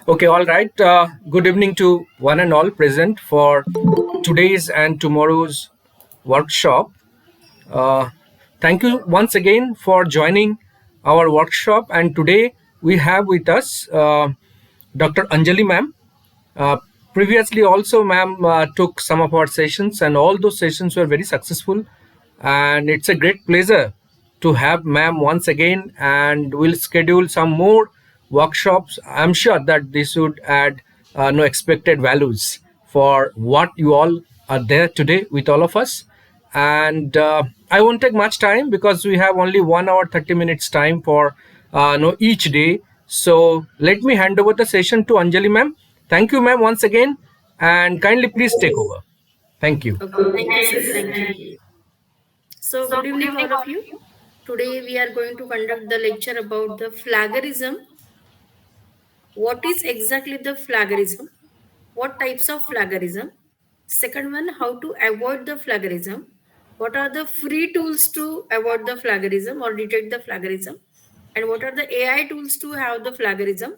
Okay, all right. Good evening to one and all present for today's and tomorrow's workshop. Uh, Thank you once again for joining our workshop. And today we have with us Dr. Anjali ma'am. Uh, Previously, also, ma'am took some of our sessions, and all those sessions were very successful. And it's a great pleasure to have ma'am once again, and we'll schedule some more workshops. I'm sure that this would add no expected values for what you all are there today with all of us. And I won't take much time because we have only 1 hour 30 minutes time for no each day. So let me hand over the session to Anjali ma'am. Thank you, ma'am, once again, and kindly please take over. Thank you. Okay, thank you, sir. Thank you. So, good evening, all of you. Today, we are going to conduct the lecture about the plagiarism. What is exactly the plagiarism? What types of plagiarism? Second one, how to avoid the plagiarism. What are the free tools to avoid the plagiarism or detect the plagiarism? And what are the AI tools to have the plagiarism?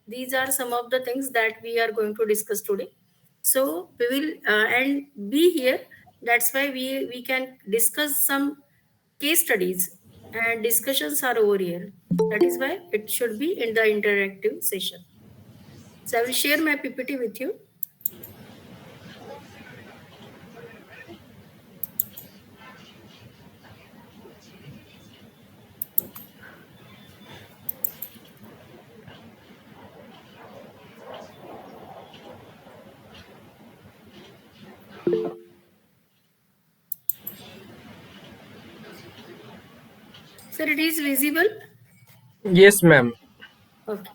These are some of the things that we are going to discuss today. So we will and be here. That's why we can discuss some case studies and discussions are over here. That is why it should be in the interactive session. So I will share my PPT with you. Sir, it is visible? Yes, ma'am. Okay.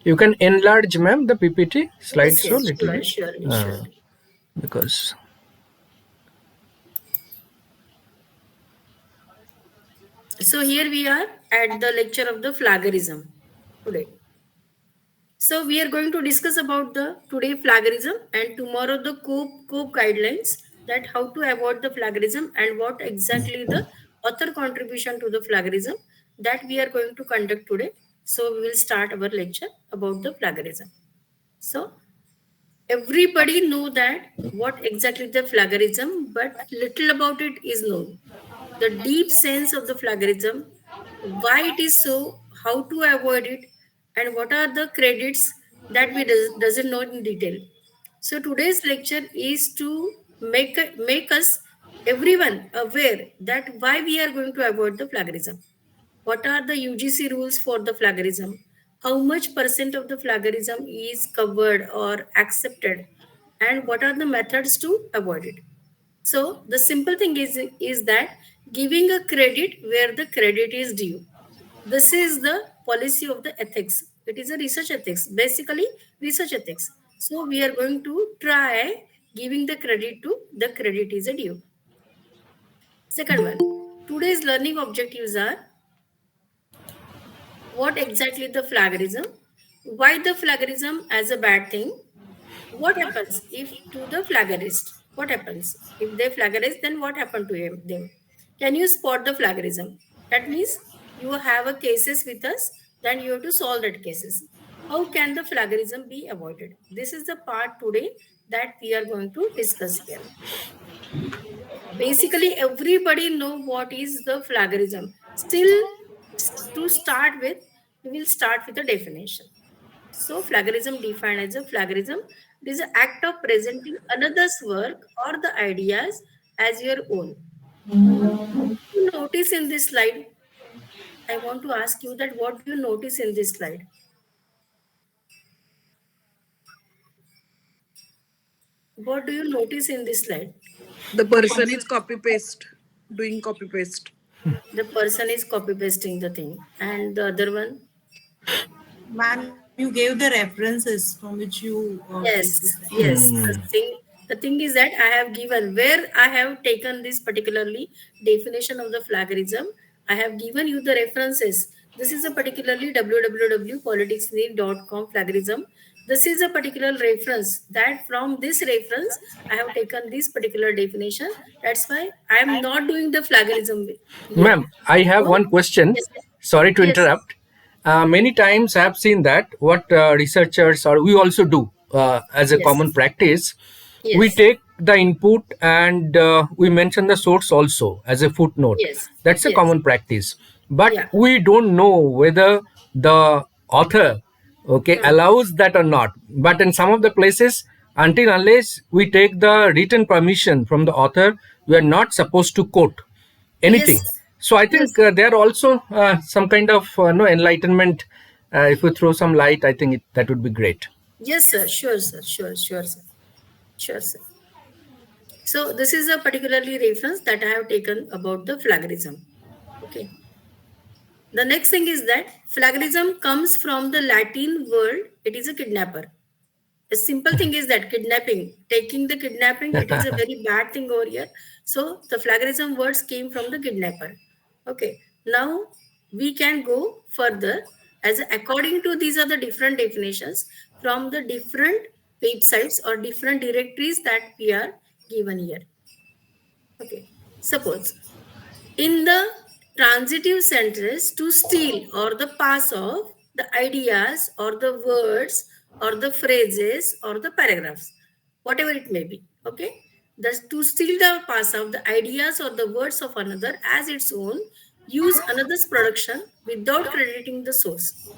You can enlarge, ma'am, the PPT Yes, slideshow yes, little sure, bit. surely, surely. Because So here we are at the lecture of the plagiarism today. So we are going to discuss about the today plagiarism and tomorrow the COPE guidelines, that how to avoid the plagiarism and what exactly the author contribution to the plagiarism, that we are going to conduct today. So we will start our lecture about the plagiarism. So everybody know that what exactly the plagiarism, but little about it is known. The deep sense of the plagiarism, why it is so, how to avoid it, and what are the credits that we doesn't know in detail. So today's lecture is to make us everyone aware that why we are going to avoid the plagiarism. What are the UGC rules for the plagiarism? How much percent of the plagiarism is covered or accepted? And what are the methods to avoid it? So the simple thing is that giving a credit where the credit is due. This is the policy of the ethics. It is a research ethics, basically research ethics. So we are going to try giving the credit to the credit is a due. Second one, today's learning objectives are what exactly the plagiarism, why the plagiarism as a bad thing, what happens if to the plagiarist, what happens if they plagiarize, then what happened to them, can you spot the plagiarism, that means you have a cases with us, then you have to solve that cases. How can the plagiarism be avoided? This is the part today that we are going to discuss here. Basically everybody know what is the plagiarism. Still, to start with, we will start with the definition. So plagiarism defined as a plagiarism, it is an act of presenting another's work or the ideas as your own. You notice in this slide, I want to ask you that what do you notice in this slide? What do you notice in this slide? The person is copy paste, doing copy paste. The person is copy pasting the thing, and the other one. Ma'am, you gave the references from which you take this Yes, line. yes. The thing is that I have given where I have taken this particularly definition of the plagiarism. I have given you the references. This is a particularly www.politicsneed.com plagiarism. This is a particular reference that from this reference I have taken this particular definition. That's why I am not doing the plagiarism here. ma'am, I have So one question. yes, Sorry to yes, interrupt. Many times I have seen that what researchers or we also do as a Yes. common practice, we Yes. take the input and we mention the source also as a footnote. Yes. That's a Yes. common practice. But Yeah. we don't know whether the author, okay, Hmm. allows that or not. But in some of the places, until unless we take the written permission from the author, we are not supposed to quote anything. Yes. So I Yes. think there are also some kind of no enlightenment. If you throw some light, I think that would be great. Yes, sir. Sure, sir. Sure, sure, sir. Sure, sir. So this is a particularly reference that I have taken about the plagiarism. Okay. The next thing is that plagiarism comes from the Latin word. It is a kidnapper. A simple thing is that kidnapping, taking the kidnapping, it is a very bad thing over here. So the plagiarism words came from the kidnapper. Okay. Now we can go further as according to these are the different definitions from the different websites or different directories that we are given here. Okay. Suppose in the transitive sentence to steal or the pass off the ideas or the words or the phrases or the paragraphs, whatever it may be. Okay. Thus, to steal the pass off the ideas or the words of another as its own, use another's production without crediting the source.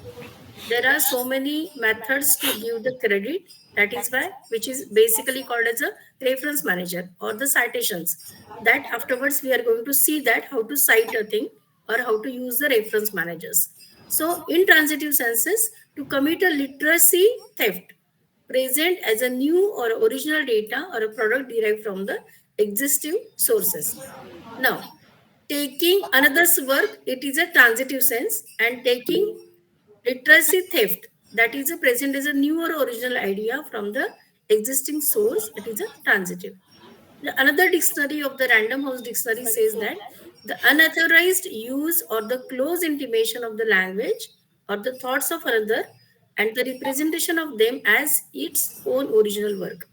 There are so many methods to give the credit. That is why, which is basically called as a reference manager or the citations, that afterwards we are going to see that how to cite a thing or how to use the reference managers. So in transitive senses, to commit a literacy theft, present as a new or original data or a product derived from the existing sources. Now, taking another's work, it is a transitive sense, and taking literacy theft, that is a present as a new or original idea from the existing source, it is a transitive. Another dictionary of the Random House Dictionary says that the unauthorized use or the close intimation of the language or the thoughts of another and the representation of them as its own original work.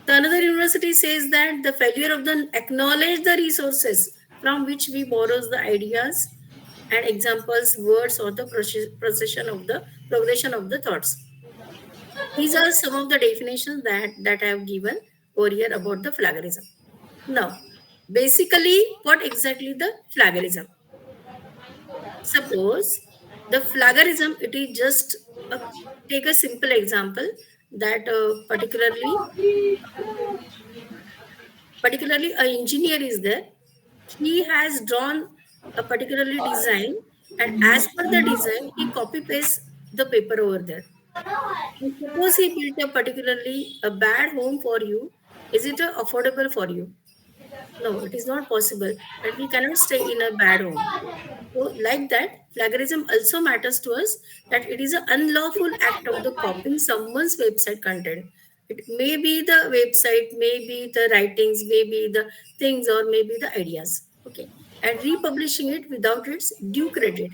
The another university says that the failure of the acknowledge the resources from which we borrows the ideas and examples, words, or the procession of the progression of the thoughts. These are some of the definitions that I have given over here about the plagiarism. Now, basically, what exactly the plagiarism? Suppose the plagiarism, it is just a, take a simple example that particularly an engineer is there. He has drawn a particularly design, and as per the design, he copy pastes the paper over there. And suppose he built a particularly a bad home for you, is it affordable for you? No, it is not possible. That we cannot stay in a bad home. So, like that, plagiarism also matters to us that it is an unlawful act of the copying someone's website content. It may be the website, maybe the writings, maybe the things, or maybe the ideas. Okay. And republishing it without its due credit.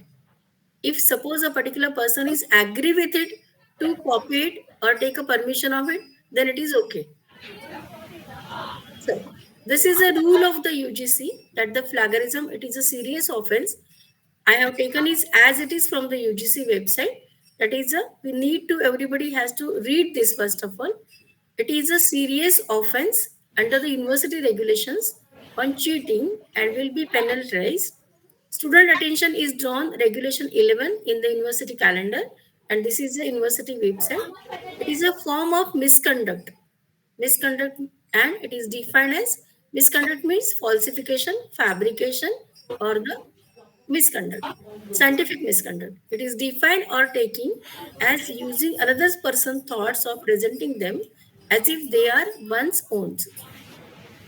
If suppose a particular person is agree with it to copy it or take a permission of it, then it is okay. So this is a rule of the UGC that the plagiarism, it is a serious offense. I have taken it as it is from the UGC website. That is we need to, everybody has to read this first of all. It is a serious offense under the university regulations on cheating and will be penalized. Student attention is drawn regulation 11 in the university calendar, and this is the university website. It is a form of misconduct. Misconduct, and it is defined as misconduct means falsification, fabrication, or the misconduct. Scientific misconduct. It is defined or taking as using another person's thoughts or presenting them as if they are one's own.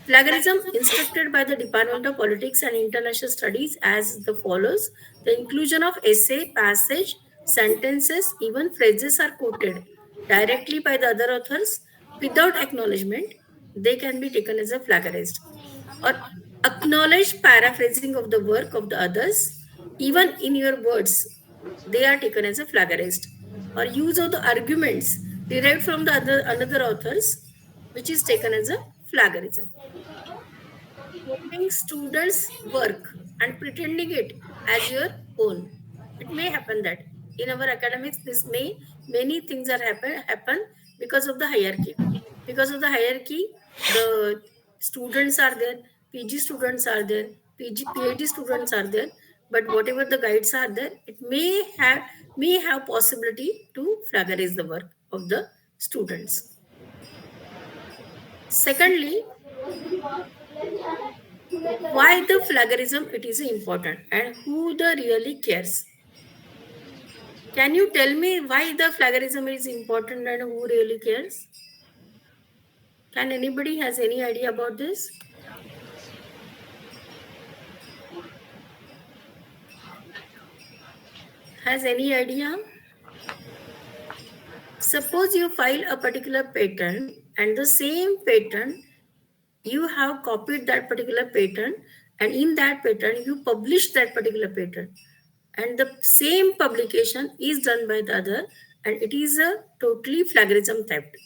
Plagiarism instructed by the Department of Politics and International Studies as the follows. The inclusion of essay, passage, sentences, even phrases are quoted directly by the other authors without acknowledgement. They can be taken as a plagiarist. Or acknowledged paraphrasing of the work of the others, even in your words, they are taken as a plagiarist. Or use of the arguments derived from the other another authors, which is taken as a plagiarism. Copying students' work and pretending it as your own. It may happen that in our academics, this may many things are happen because of the hierarchy. Because of the hierarchy, the students are there, PG students are there, PhD students are there, but whatever the guides are there, it may have possibility to flagarize the work of the students. Secondly, why the flagarism it is important and who the really cares? Can you tell me why the flagarism is important and who really cares? Can anybody has any idea about this? Has any idea? Suppose you file a particular patent and the same patent you have copied that particular patent, and in that patent you publish that particular patent, and the same publication is done by the other, and it is a totally plagiarism theft.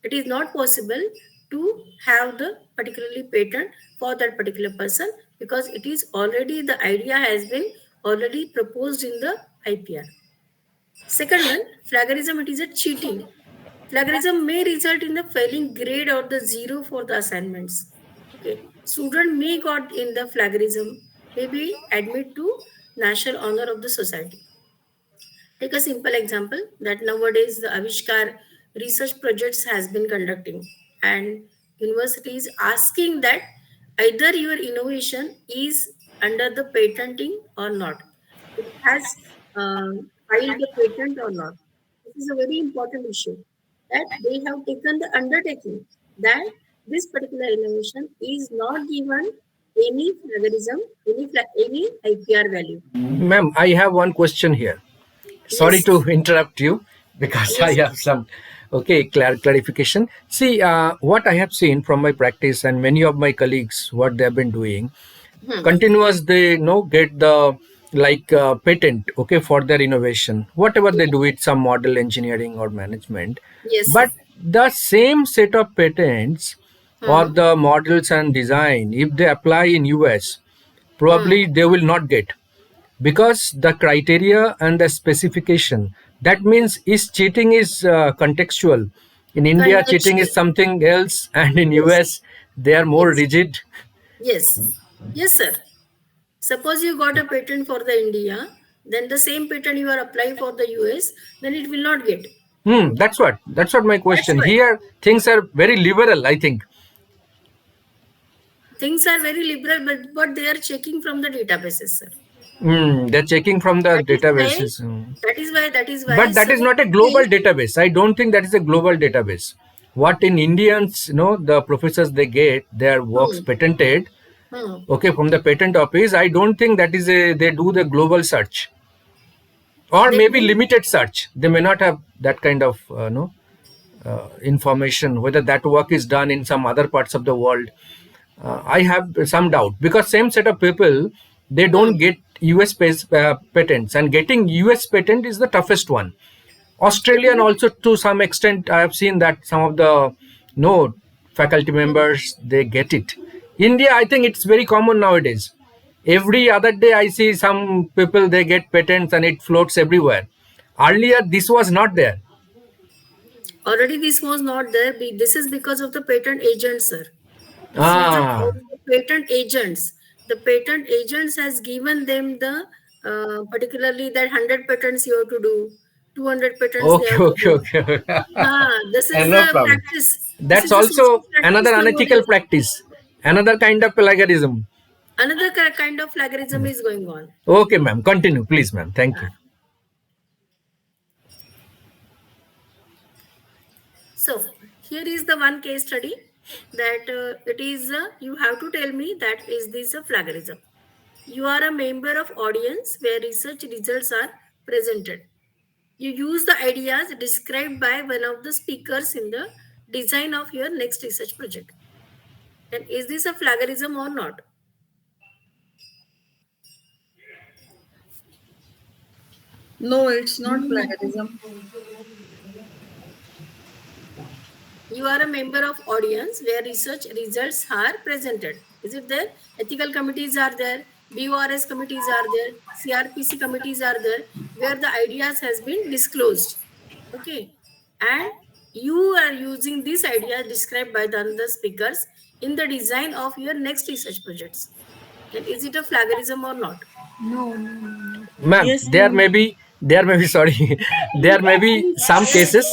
It is not possible to have the particularly patent for that particular person because it is already the idea has been already proposed in the IPR. Second one, plagiarism, it is a cheating. Plagiarism may result in the failing grade or the zero for the assignments. Okay, student may got in the plagiarism, may be admit to national honor of the society. Take a simple example that nowadays the Avishkar research projects has been conducting, and universities asking that either your innovation is under the patenting or not. It has filed the patent or not. This is a very important issue that they have taken the undertaking that this particular innovation is not given any plagiarism, any IPR value. Ma'am, I have one question here. Sorry Yes, to interrupt you because I yes, have some clarification. See, what I have seen from my practice and many of my colleagues, what they have been doing, hmm. continuous they get the patent, okay, for their innovation, whatever they do it, some model engineering or management, Yes, sir. but the same set of patents or Hmm. the models and design, if they apply in US, Hmm. probably they will not get, because the criteria and the specification, that means is cheating is contextual. In India cheating is Contextual. something else, and in Yes. US they are more Yes. rigid. Yes. Yes, sir. Suppose you got a patent for the India, then the same patent you are applying for the US, then it will not get. That's what my That's question why here. Things are very liberal, I think. things are very liberal, but they are checking from the databases, sir. They're checking from the That is why. databases. That is why. But that So is not a they. global database. I don't think that is a global database. What in Indians, the professors they get their works Hmm. patented, Hmm. okay, from the patent office. I don't think that is a they do the global search, or They maybe do. limited search. They may not have that kind of no information whether that work is done in some other parts of the world. I have some doubt, because same set of people, they Hmm. don't get US patents, and getting US patent is the toughest one. Australian Definitely. also, to some extent, I have seen that some of the no faculty Hmm. members they get it. India, I think it's very common nowadays. Every other day I see some people they get patents and it floats everywhere. Earlier this was not there. Already this was not there. This is because of the patent agents, sir. If you just Ah, the patent agents, the patent agents has given them the particularly that 100 patents you have to do, 200 patents they okay, have to okay, do. okay. This is No the problem. practice. This That's is the social also practice another unethical nowadays. practice, another kind of plagiarism. Another kind of plagiarism is going on. Okay, ma'am, continue, please, ma'am. Thank you. So here is the one case study that it is you have to tell me that is this a plagiarism. You are a member of audience where research results are presented. You use the ideas described by one of the speakers in the design of your next research project. And is this a plagiarism or not? No, it's not plagiarism. You are a member of audience where research results are presented. Is it there? Ethical committees are there. BORS committees are there, CRPC committees are there, where the ideas has been disclosed. Okay. And you are using these ideas described by the other speakers in the design of your next research projects. Then is it a plagiarism or not? No, no, no, not Ma'am, really. Yes, ma'am. there may be sorry, there may be some cases,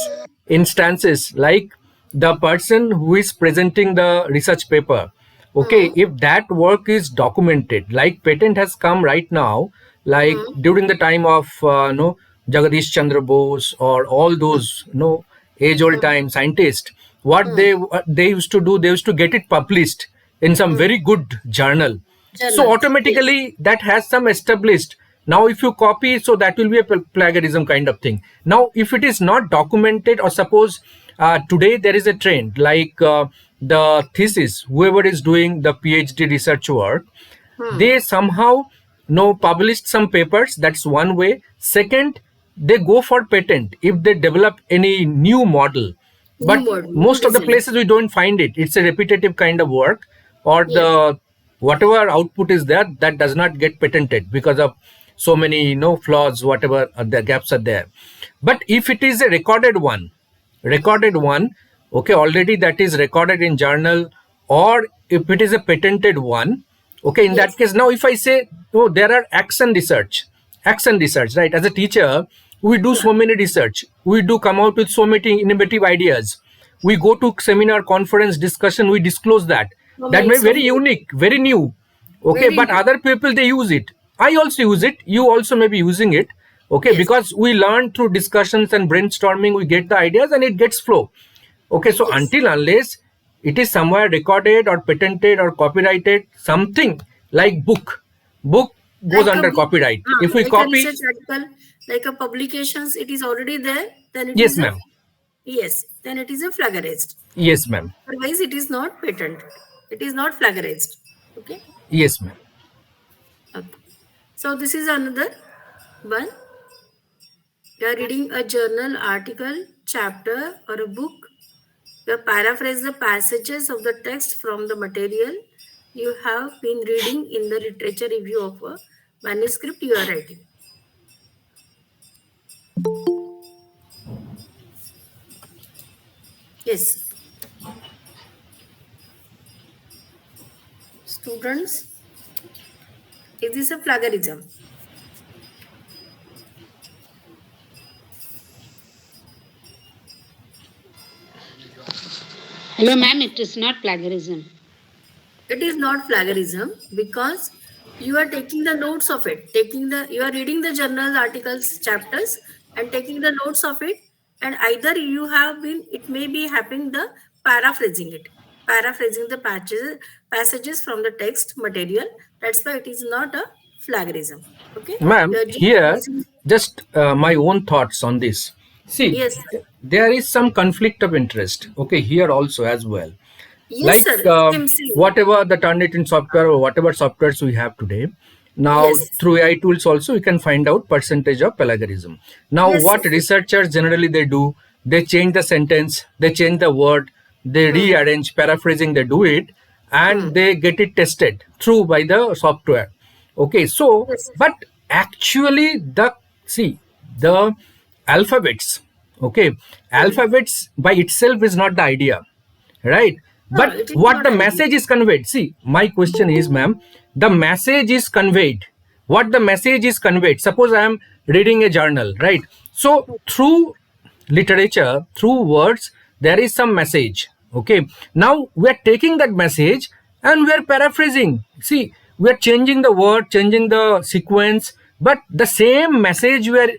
instances like the person who is presenting the research paper. Okay, Hmm. if that work is documented, like patent has come right now, like Hmm. during the time of no Jagadish Chandra Bose or all those no age old Hmm. time scientists, what they used to do, they used to get it published in some Hmm. very good journal, so Journals. Yes. automatically that has some established. Now if you copy, so that will be a plagiarism kind of thing. Now if it is not documented, or suppose today there is a trend like the thesis, whoever is doing the PhD research work, Hmm. they somehow published some papers. That's one way. Second, they go for patent if they develop any new model, New but mode, new most of the design. places we don't find it. It's a repetitive kind of work, or Yes. the whatever output is there, that does not get patented because of so many flaws, whatever the gaps are there. But if it is a recorded one, okay, already that is recorded in journal, or if it is a patented one, okay, in that Yes. case, now if I say, oh, there are action research, right? As a teacher, we do Yeah. so many research, we do come out with so many innovative ideas, we go to seminar, conference, discussion, we disclose that. So That many, may be so very many. unique, very new. Okay, Very but new. other people, they use it. I also use it. You also may be using it. Okay, Yes. because we learn through discussions and brainstorming, we get the ideas and it gets flow. Okay, so Yes. until unless it is somewhere recorded or patented or copyrighted, something like book goes Like a under book, copyright. If we like a copy, research article, like a publications, it is already there, then it yes, is a, ma'am. yes, then it is a flagorist. Yes, ma'am. Otherwise, it is not patented. It is not flagorist. Okay. Yes, ma'am. Okay. So this is another one. You are reading a journal article, chapter, or a book. You paraphrase the passages of the text from the material you have been reading in the literature review of a manuscript you are writing. Yes, students, is this a plagiarism? Hello, ma'am. It is not plagiarism. It is not plagiarism because you are taking the notes of it, you are reading the journal articles, chapters, and taking the notes of it, and either you have been, it may be happening the paraphrasing the passages from the text material. That's why it is not a plagiarism. Okay, you Ma'am, are just here, using, just my own thoughts on this. See, yes, there is some conflict of interest, okay, here also as well. yes, Like sir, same, whatever the Turnitin software or whatever softwares we have today, now yes, through AI tools also we can find out percentage of plagiarism. Now yes, what yes, yes. researchers generally they do, they change the sentence, they change the word, they Hmm, rearrange, paraphrasing, they do it, hmm, and they get it tested through by the software. Okay, so yes, but actually the, see, the alphabets, okay, hmm. alphabets by itself is not the idea, right? No, But it is what not the ideal. message is conveyed, see, my question is, ma'am, the message is conveyed, what the message is conveyed. Suppose I am reading a journal, right? So through literature, through words, there is some message. Okay, now we are taking that message and we are paraphrasing. See, we are changing the word, changing the sequence, but the same message we are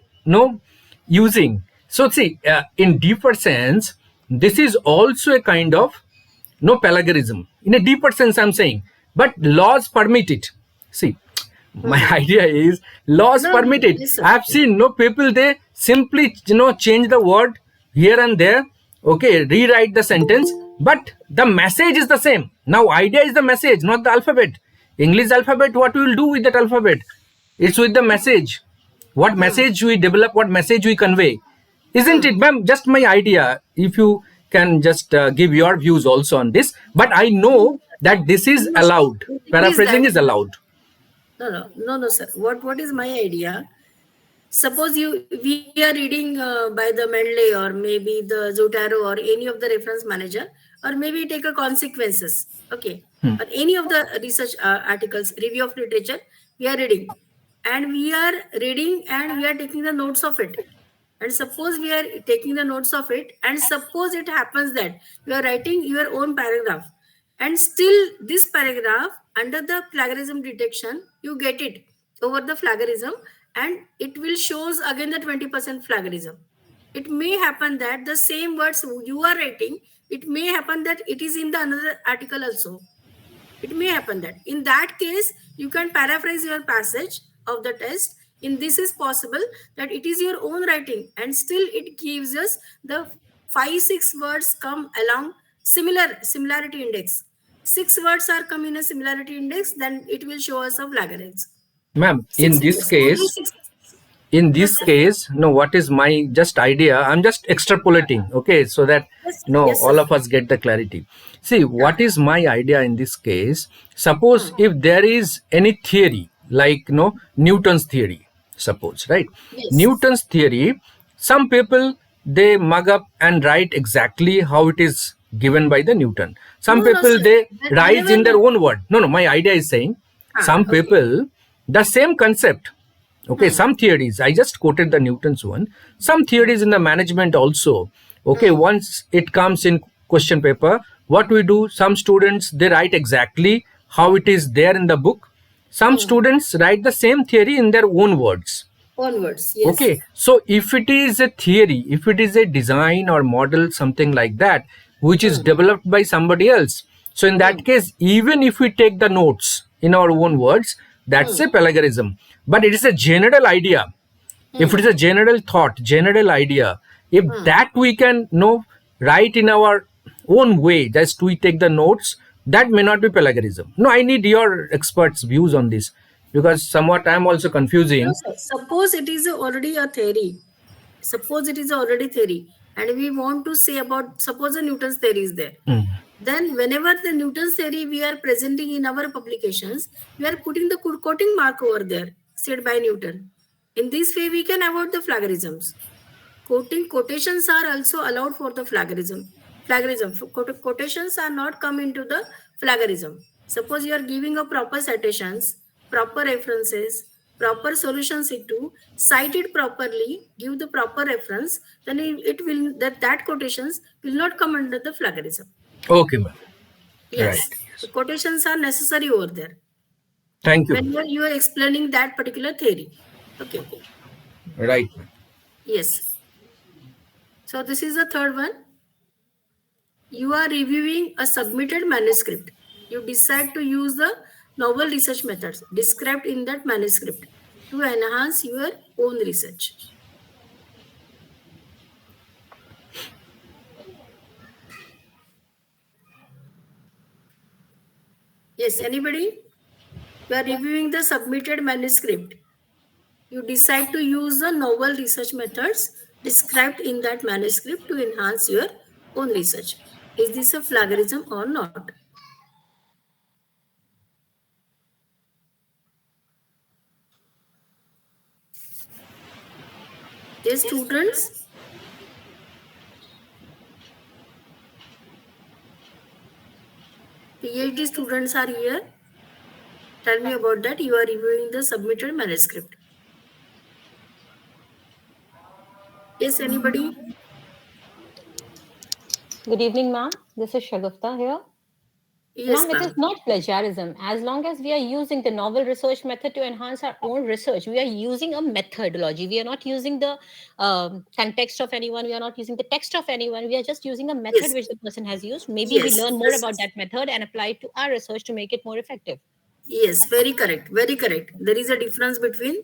using. So see, in deeper sense, this is also a kind of no plagiarism. In a deeper sense, I'm saying, but laws permit it. See, my Hmm. idea is laws No, no, permit it. yes, sir. I've seen no people, they simply change the word here and there, okay, rewrite the sentence, but the message is the same. Now idea is the message, not the alphabet. English alphabet, what we will do with that alphabet, it's with the message, what Hmm. message we develop, what message we convey, isn't Hmm. it, ma'am? Just my idea, if you can just give your views also on this, but I know that this is No, allowed, the thing is that paraphrasing is allowed. no, sir. What is my idea? Suppose we are reading by the Mendeley or maybe the Zotero or any of the reference manager, or maybe take a consequences. Okay, Hmm. or any of the research articles, review of literature, we are reading, and we are taking the notes of it. And suppose we are taking the notes of it, and suppose it happens that you are writing your own paragraph, and still this paragraph under the plagiarism detection, you get it over the plagiarism, and it will shows again the 20% plagiarism. It may happen that the same words you are writing, it may happen that it is in the another article also. It may happen that in that case you can paraphrase your passage of the test. In this is possible that it is your own writing, and still it gives us the 5-6 words come along similarity index. 6 words are come in a similarity index, then it will show us a plagiarism. Ma'am, in Six this index, only case, six. in Yes, this sir. case, no, what is my just idea? I'm just extrapolating, okay, so that no, Yes, sir. all of us get the clarity. See, Yeah. what is my idea in this case? Suppose Hmm. if there is any theory, like no Newton's theory, suppose, right? Yes. Newton's theory, some people they mug up and write exactly how it is given by the Newton. Some No, people sir. they write Whenever in their own word. No, my idea is saying some okay. people the same concept. Okay, Hmm. some theories, I just quoted the Newton's one. Some theories in the management also. Okay, Hmm. once it comes in question paper, what we do, some students they write exactly how it is there in the book. Some Hmm. students write the same theory in their own words. Onwards. Yes. Okay, so if it is a theory, if it is a design or model, something like that, which is Hmm. developed by somebody else, so in Hmm. that case, even if we take the notes in our own words, that's Hmm. a plagiarism. But it is a general idea. If it is Hmm. a general thought, general idea, if Hmm. that we can know write in our own way, just we take the notes, that may not be plagiarism. No, I need your experts' views on this because somewhat I'm also No, confusing. sir. Suppose it is already a theory. Suppose it is already theory, and we want to say about suppose a Newton's theory is there. Hmm. Then, whenever the Newton's theory we are presenting in our publications, we are putting the quoting mark over there, said by Newton. In this way, we can avoid the plagiarisms. Quotations are also allowed for the plagiarism quotations are not come into the plagiarism. Suppose you are giving a proper citations, proper references, proper solutions into, cite it properly, give the proper reference, then it will that quotations will not come under the plagiarism. Okay, ma'am. Yes, Right. the quotations are necessary over there Thank you. when you are explaining that particular theory. Okay. Right. Yes. So this is the third one. You are reviewing a submitted manuscript. You decide to use the novel research methods described in that manuscript to enhance your own research. Yes, anybody? You are reviewing the submitted manuscript. You decide to use the novel research methods described in that manuscript to enhance your own research. Is this a plagiarism or not? Yes, students. PhD students are here. Tell me about that. You are reviewing the submitted manuscript. Yes, anybody? Good evening, ma'am. This is Shagufta here. Yes, Ma'am, it is ma'am. not plagiarism. As long as we are using the novel research method to enhance our own research, we are using a methodology. We are not using the context of anyone. We are not using the text of anyone. We are just using a method Yes, which the person has used. Maybe we yes, learn more about yes, that method and apply it to our research to make it more effective. yes. Very correct. Very correct. There is a difference between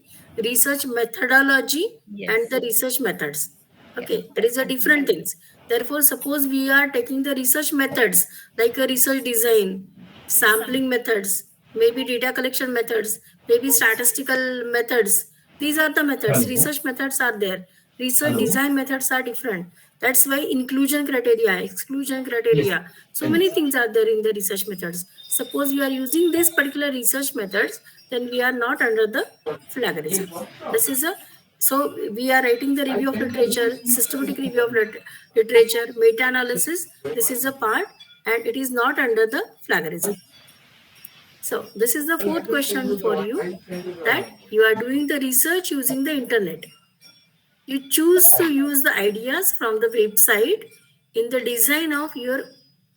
research methodology and Yes. the research methods. Yes. Okay, there is a different things. Therefore, suppose we are taking the research methods like a research design, sampling methods, maybe data collection methods, maybe statistical methods. These are the methods. Hello. Research methods are there. Research Hello. design methods are different. That's why inclusion criteria, exclusion Yes. criteria. So many things are there in the research methods. Suppose you are using this particular research methods then we are not under the plagiarism. This is a so we are writing the review of literature, systematic review of literature, meta-analysis. This is a part, and it is not under the plagiarism. So this is the fourth question for you, that you are doing the research using the internet. You choose to use the ideas from the website in the design of your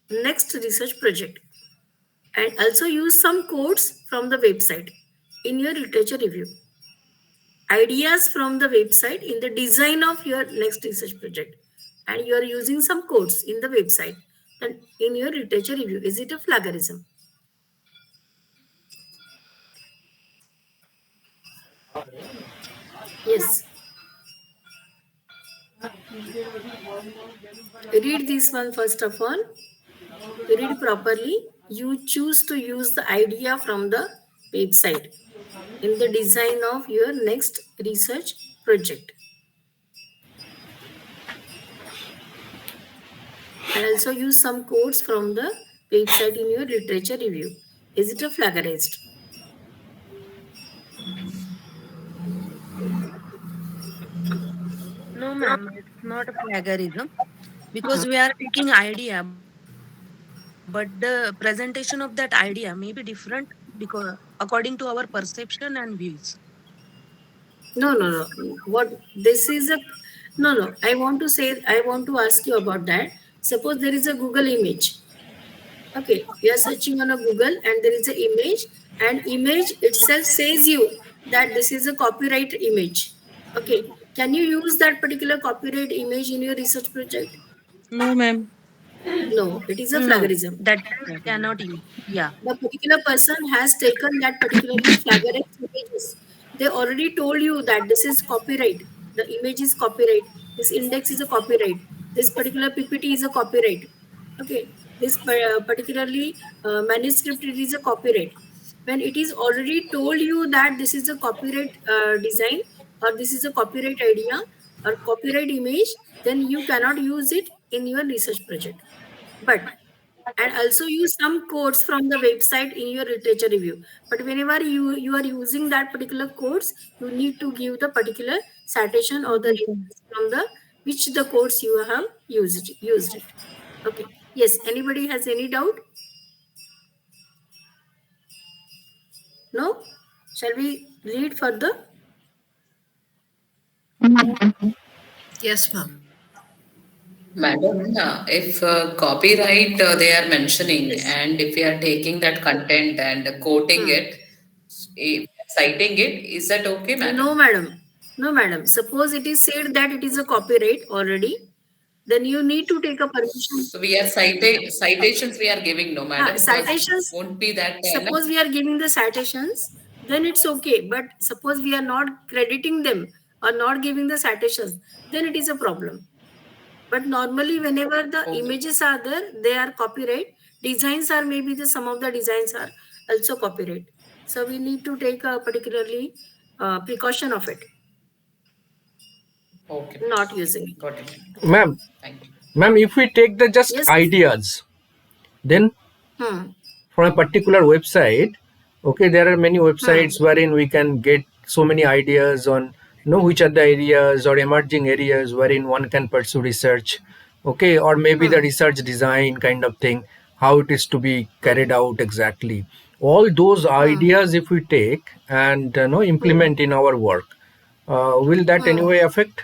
next research project, and also use some quotes from the website in your literature review. Ideas from the website in the design of your next research project, and you are using some quotes in the website and in your literature review. Is it a plagiarism? Yes. Read this one first of all. Read properly. You choose to use the idea from the website in the design of your next research project. And also use some quotes from the website in your literature review. Is it a plagiarized? No, ma'am, it's not a plagiarism because we are taking idea, but the presentation of that idea may be different because according to our perception and views. No, no, no. What this is a no, no. I want to ask you about that. Suppose there is a Google image. Okay, you are searching on a Google and there is an image, and image itself says you that this is a copyright image. Okay, can you use that particular copyright image in your research project? No, ma'am. No, it is a No, plagiarism. that cannot use. Yeah. The particular person has taken that particularly flagrant images. They already told you that this is copyright. The image is copyright. This index is a copyright. This particular PPT is a copyright. Okay. This particularly manuscript, it is a copyright. When it is already told you that this is a copyright design, or this is a copyright idea or copyright image, then you cannot use it in your research project. But and also use some quotes from the website in your literature review. But whenever you are using that particular quotes, you need to give the particular citation or the reference from the which the quotes you have used it. Okay. Yes. Anybody has any doubt? No. Shall we read further? Yes, ma'am. Madam, if copyright they are mentioning, Yes. and if we are taking that content and quoting it, citing it, is that okay, madam? No, madam. No, madam. Suppose it is said that it is a copyright already, then you need to take a permission. So we are citations we are giving, no, madam, because Citations. won't be that Suppose we are giving the citations, then it's okay. But suppose we are not crediting them or not giving the citations, then it is a problem. But normally, whenever the Okay. images are there, they are copyright. Designs are maybe some of the designs are also copyright. So we need to take a particularly precaution of it, Okay. not using it. Got it. Ma'am, Thank you. ma'am, if we take the just Yes. ideas, then Hmm. from a particular website, okay, there are many websites wherein we can get so many ideas on which are the areas or emerging areas wherein one can pursue research, okay, or maybe the research design kind of thing, how it is to be carried out exactly. All those ideas, if we take and implement in our work, will that anyway affect?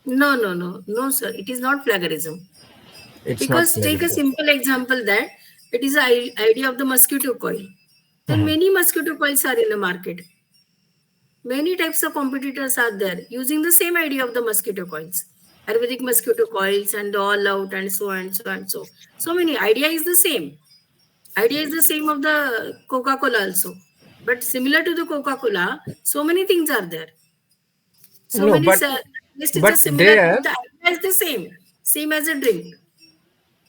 No, no, no, no, sir. It is not plagiarism. It's not Because take a plagiarism. simple example that it is an idea of the mosquito coil. Then many mosquito coils are in the market. Many types of competitors are there using the same idea of the mosquito coils. Ayurvedic mosquito coils and the all out and so and so and so. So many. Idea is the same. Idea is the same of the Coca-Cola also. But similar to the Coca-Cola, so many things are there. So No, many but list is but a similar, there, but the idea is the same as a drink.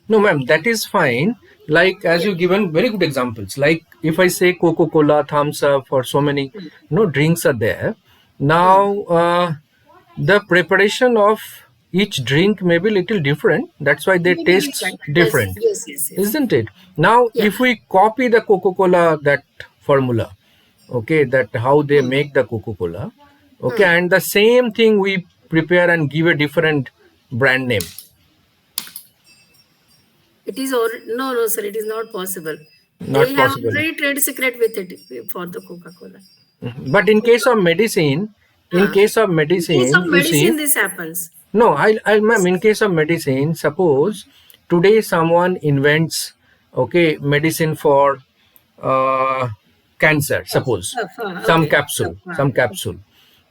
no, ma'am, that is fine. Like as Yeah. you given very good examples. Like if I say Coca-Cola, Thumbs Up, or so many drinks are there. Now the preparation of each drink may be little different. That's why they Maybe taste different. different, Yes. isn't it? Now Yeah. if we copy the Coca-Cola that formula, okay, that how they make the Coca-Cola, okay, and the same thing we prepare and give a different brand name. It is no, sir, it is not possible. They Not have possible. already trade secret with it for the Coca-Cola. But in case of medicine, in Huh. case of In case medicine, of you see, medicine, this happens. no, ma'am, in case of medicine, suppose today someone invents, okay, medicine for uh, cancer, suppose some Okay. capsule,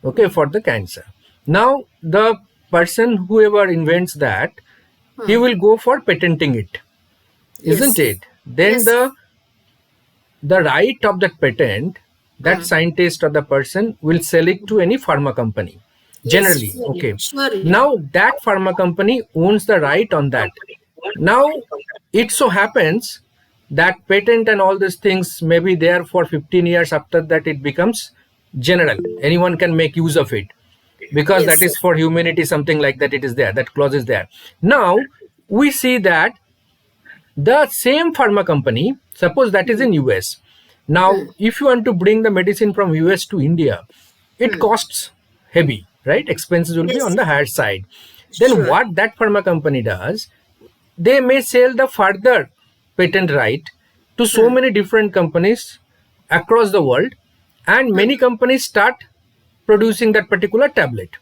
okay, for the cancer. Now, the person, whoever invents that, he will go for patenting it, isn't Yes. it? Then Yes, sir. the right of that patent, that Hmm. scientist or the person will sell it to any pharma company, Yes, generally, surely. okay. Surely. Now that pharma company owns the right on that. Now it so happens that patent and all these things may be there for 15 years. After that it becomes general, anyone can make use of it, because Yes, that sir. is for humanity, something like that, it is there, that clause is there. Now we see that the same pharma company, suppose that is in US. Now, if you want to bring the medicine from US to India, it costs heavy, right? Expenses will be on Yes, the higher side. Then sure. what that pharma company does, they may sell the further patent right to so many different companies across the world, and many companies start producing that particular tablet,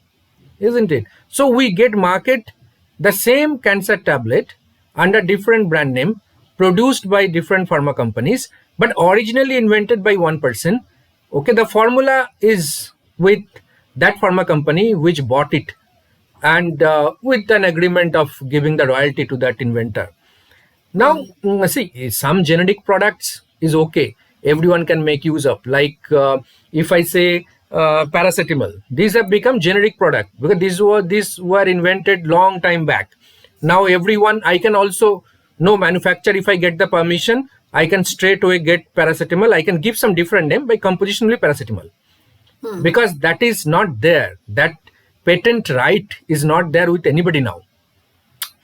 isn't it? So we get market the same cancer tablet under different brand name, produced by different pharma companies, but originally invented by one person. Okay, the formula is with that pharma company which bought it, and with an agreement of giving the royalty to that inventor. Now, see, some generic products is okay. Everyone can make use of. Like if I say paracetamol, these have become generic product because these were invented long time back. Now everyone, I can also no manufacturer. If I get the permission, I can straight away get paracetamol. I can give some different name by compositionally paracetamol, because that is not there. That patent right is not there with anybody now.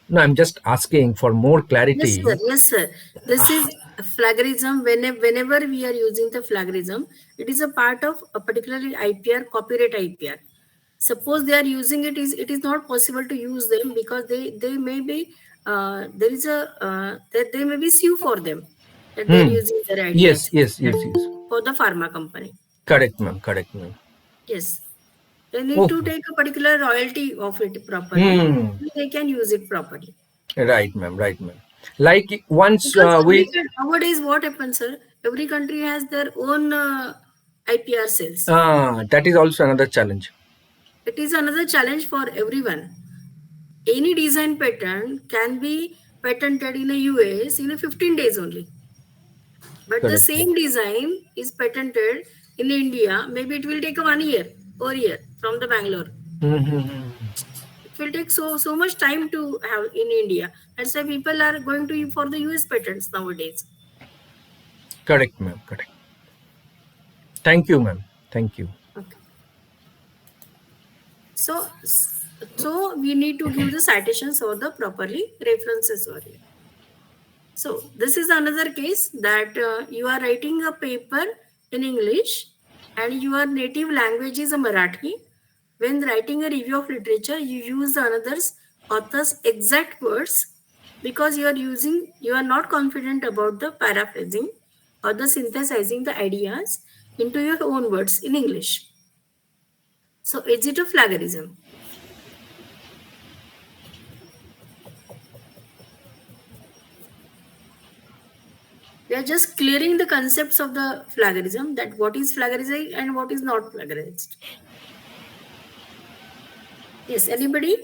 No, I'm just asking for more Yes, sir. clarity. Yes, sir. This is plagiarism. Whenever we are using the plagiarism, it is a part of a particularly IPR, copyright IPR. Suppose they are using it is not possible to use them because they may be there is a that they may be sue for them that they are Hmm. using their Yes, ideas yes, yes, yes. for the pharma company. Correct, ma'am. Correct, ma'am. Yes, they need to Okay. take a particular royalty of it properly. Hmm. They can use it properly. Right, ma'am. Right, ma'am. Like once Because we nowadays, what happens, sir? Every country has their own IPR cells. that is also another challenge. It is another challenge for everyone. Any design patent can be patented in the US in a 15 days only. But the Correct, ma'am. same design is patented in India. Maybe it will take 1 year or year from the Bangalore. Mm-hmm. It will take so much time to have in India. That's why people are going to for the US patents nowadays. Correct, ma'am. Correct. Thank you, ma'am. Thank you. Okay. So, so we need to give the citations or the properly references or here. So this is another case that you are writing a paper in English and your native language is a Marathi. When writing a review of literature, you use the another's author's exact words because you are not confident about the paraphrasing or the synthesizing the ideas into your own words in English. So is it a plagiarism? We are just clearing the concepts of the plagiarism, that what is plagiarized and what is not plagiarized. Yes, anybody?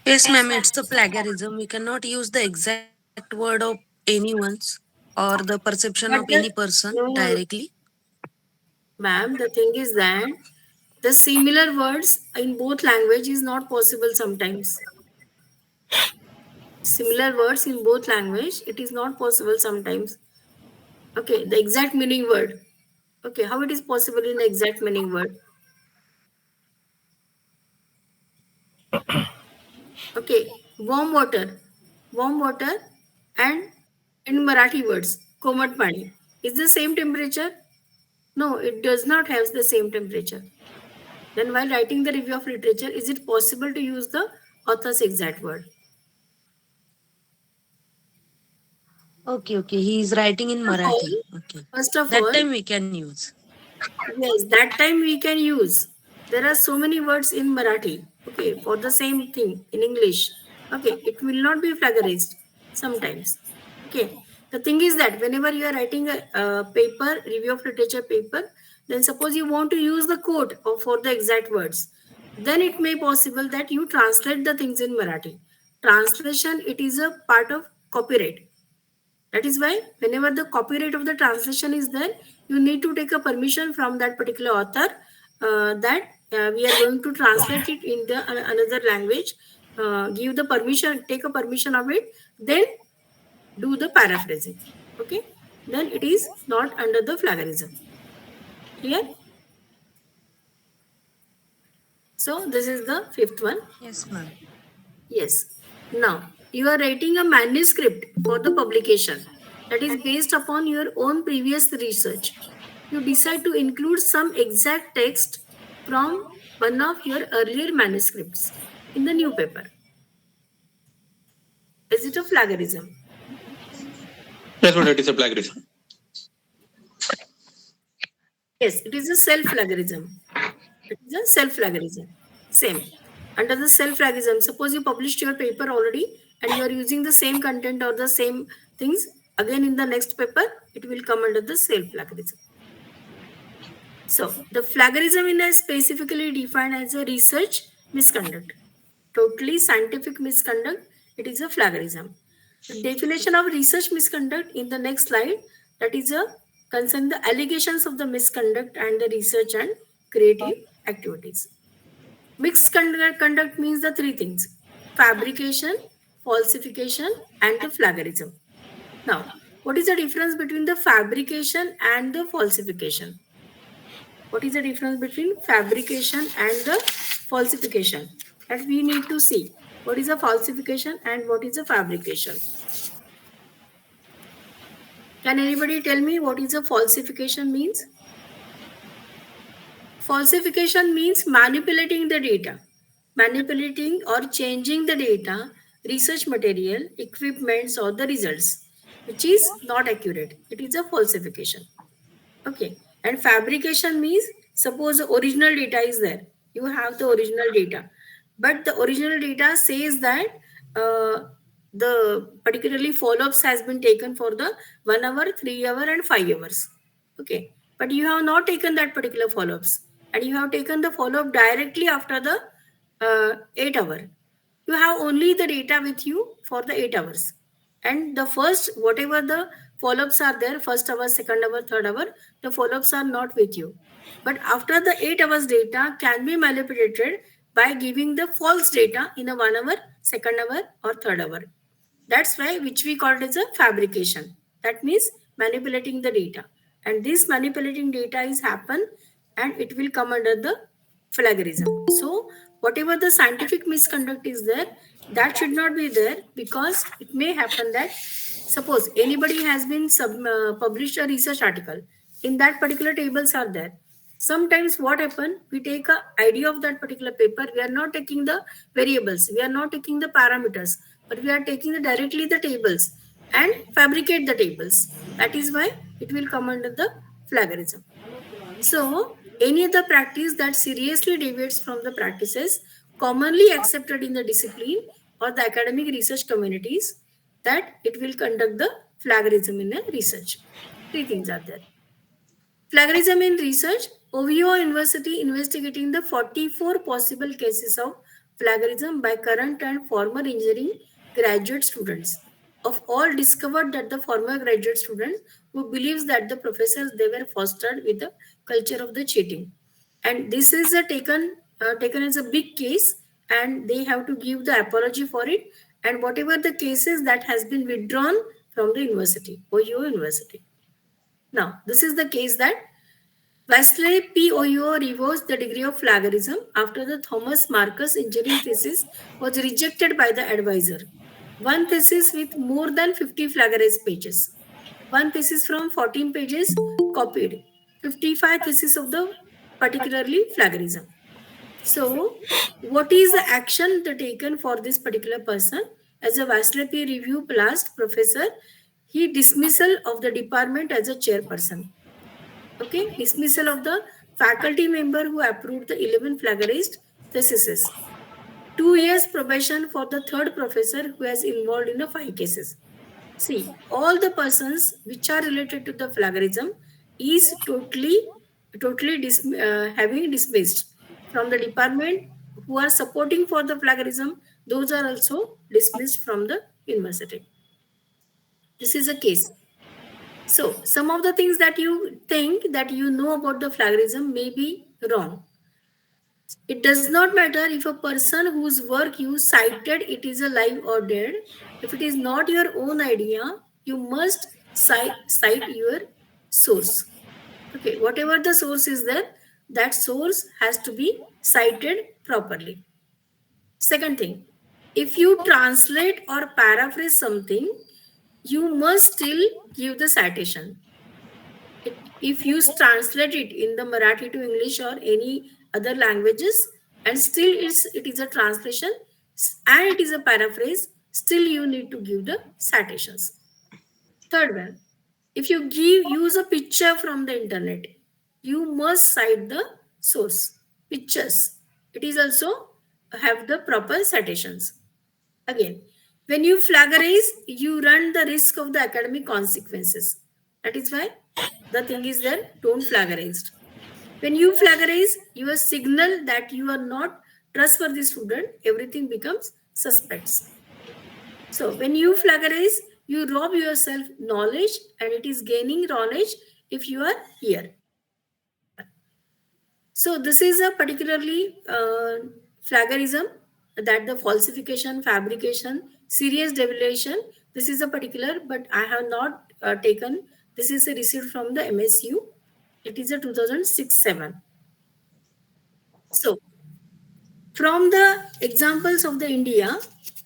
Yes, ma'am, it's a plagiarism. We cannot use the exact word of anyone's or the perception of any But the person no, directly. ma'am, the thing is that the similar words in both language is not possible sometimes. Similar words in both language, it is not possible sometimes. Okay, the exact meaning word. Okay, how it is possible in the exact meaning word? Okay, warm water and in Marathi words. Komat pani is the same temperature? No, it does not have the same temperature. Then while writing the review of literature, is it possible to use the author's exact word? Okay, okay. He is writing in First of all, Marathi. Okay. first of That all, time we can use. yes, that time we can use. There are so many words in Marathi, okay, for the same thing in English. Okay, it will not be plagiarized sometimes. Okay, the thing is that whenever you are writing a paper, review of literature paper, then suppose you want to use the quote or for the exact words, then it may possible that you translate the things in Marathi. Translation, it is a part of copyright. That is why whenever the copyright of the translation is there, you need to take a permission from that particular author that we are going to translate it in the another language. Give the permission, take a permission of it, then do the paraphrasing. Okay, then it is not under the plagiarism. Clear? So this is the fifth one. Yes, ma'am. Yes. Now, you are writing a manuscript for the publication that is based upon your own previous research. You decide to include some exact text from one of your earlier manuscripts in the new paper. Is it a plagiarism? Yes, madam, it is a plagiarism. Yes, it is a self plagiarism. It is a self plagiarism. Same. Under the self plagiarism, suppose you published your paper already and you are using the same content or the same things again in the next paper, it will come under the self plagiarism. So, the plagiarism is specifically defined as a research misconduct. Totally scientific misconduct, it is a plagiarism. The definition of research misconduct in the next slide, that is a concern the allegations of the misconduct and the research and creative activities. Mixed conduct means the three things: fabrication, falsification, and the plagiarism. Now, what is the difference between the fabrication and the falsification? What is the difference between fabrication and the falsification? That we need to see. What is a falsification and what is a fabrication? Can anybody tell me what is a falsification means? Falsification means manipulating the data, manipulating or changing the data, research material, equipments, or the results, which is not accurate. It is a falsification. Okay. And fabrication means suppose the original data is there. You have the original data. But the original data says that the particularly follow-ups has been taken for the 1 hour, 3 hour, and 5 hours. Okay. But you have not taken that particular follow-ups. And you have taken the follow-up directly after the 8 hour. You have only the data with you for the 8 hours. And the first, whatever the follow-ups are there, first hour, second hour, third hour, the follow-ups are not with you. But after the 8 hours data can be manipulated by giving the false data in a 1 hour, second hour, or third hour. That's why which we call it as a fabrication. That means manipulating the data. And this manipulating data is happen and it will come under the plagiarism. So whatever the scientific misconduct is there, that should not be there, because it may happen that suppose anybody has been published a research article, in that particular tables are there. Sometimes what happen, we take a idea of that particular paper, we are not taking the variables, we are not taking the parameters, but we are taking directly the tables and fabricate the tables. That is why it will come under the plagiarism. So, any other practice that seriously deviates from the practices commonly accepted in the discipline or the academic research communities, that it will conduct the plagiarism in the research. Three things are there. Plagiarism in research, OVO University investigating the 44 possible cases of plagiarism by current and former engineering graduate students. Of all, discovered that the former graduate students who believes that the professors they were fostered with the culture of the cheating, and this is a taken as a big case, and they have to give the apology for it, and whatever the cases that has been withdrawn from the university, OU University. Now, this is the case that Wesley POUO revoked the degree of plagiarism after the Thomas Marcus engineering thesis was rejected by the advisor. One thesis with more than 50 plagiarized pages. One thesis from 14 pages copied. 55 thesis of the particularly plagiarism. So, what is the action taken for this particular person? As a Vasily P. Review plus professor, he dismissal of the department as a chairperson. Okay, dismissal of the faculty member who approved the 11 plagiarist theses. 2 years probation for the third professor who has involved in the 5 cases. See, all the persons which are related to the plagiarism is totally having dismissed from the department who are supporting for the plagiarism. Those are also dismissed from the university. This is a case. So, some of the things that you think that you know about the plagiarism may be wrong. It does not matter if a person whose work you cited it is alive or dead. If it is not your own idea, you must cite your source. Okay, whatever the source is there, that source has to be cited properly. Second thing, if you translate or paraphrase something, you must still give the citation. If you translate it in the Marathi to English or any other languages, and still it is a translation and it is a paraphrase, still you need to give the citations. Third one, if you use a picture from the internet, you must cite the source. Pictures. It is also have the proper citations. Again, when you plagiarize, you run the risk of the academic consequences. That is why the thing is there, don't plagiarize. When you plagiarize, you signal that you are not trustworthy student, everything becomes suspects. So when you plagiarize, you rob yourself knowledge and it is gaining knowledge if you are here. So this is a particularly plagiarism, that the falsification, fabrication, serious deviation. This is a particular, but I have not taken. This is a receipt from the MSU. It is a 2006-7. So from the examples of the India,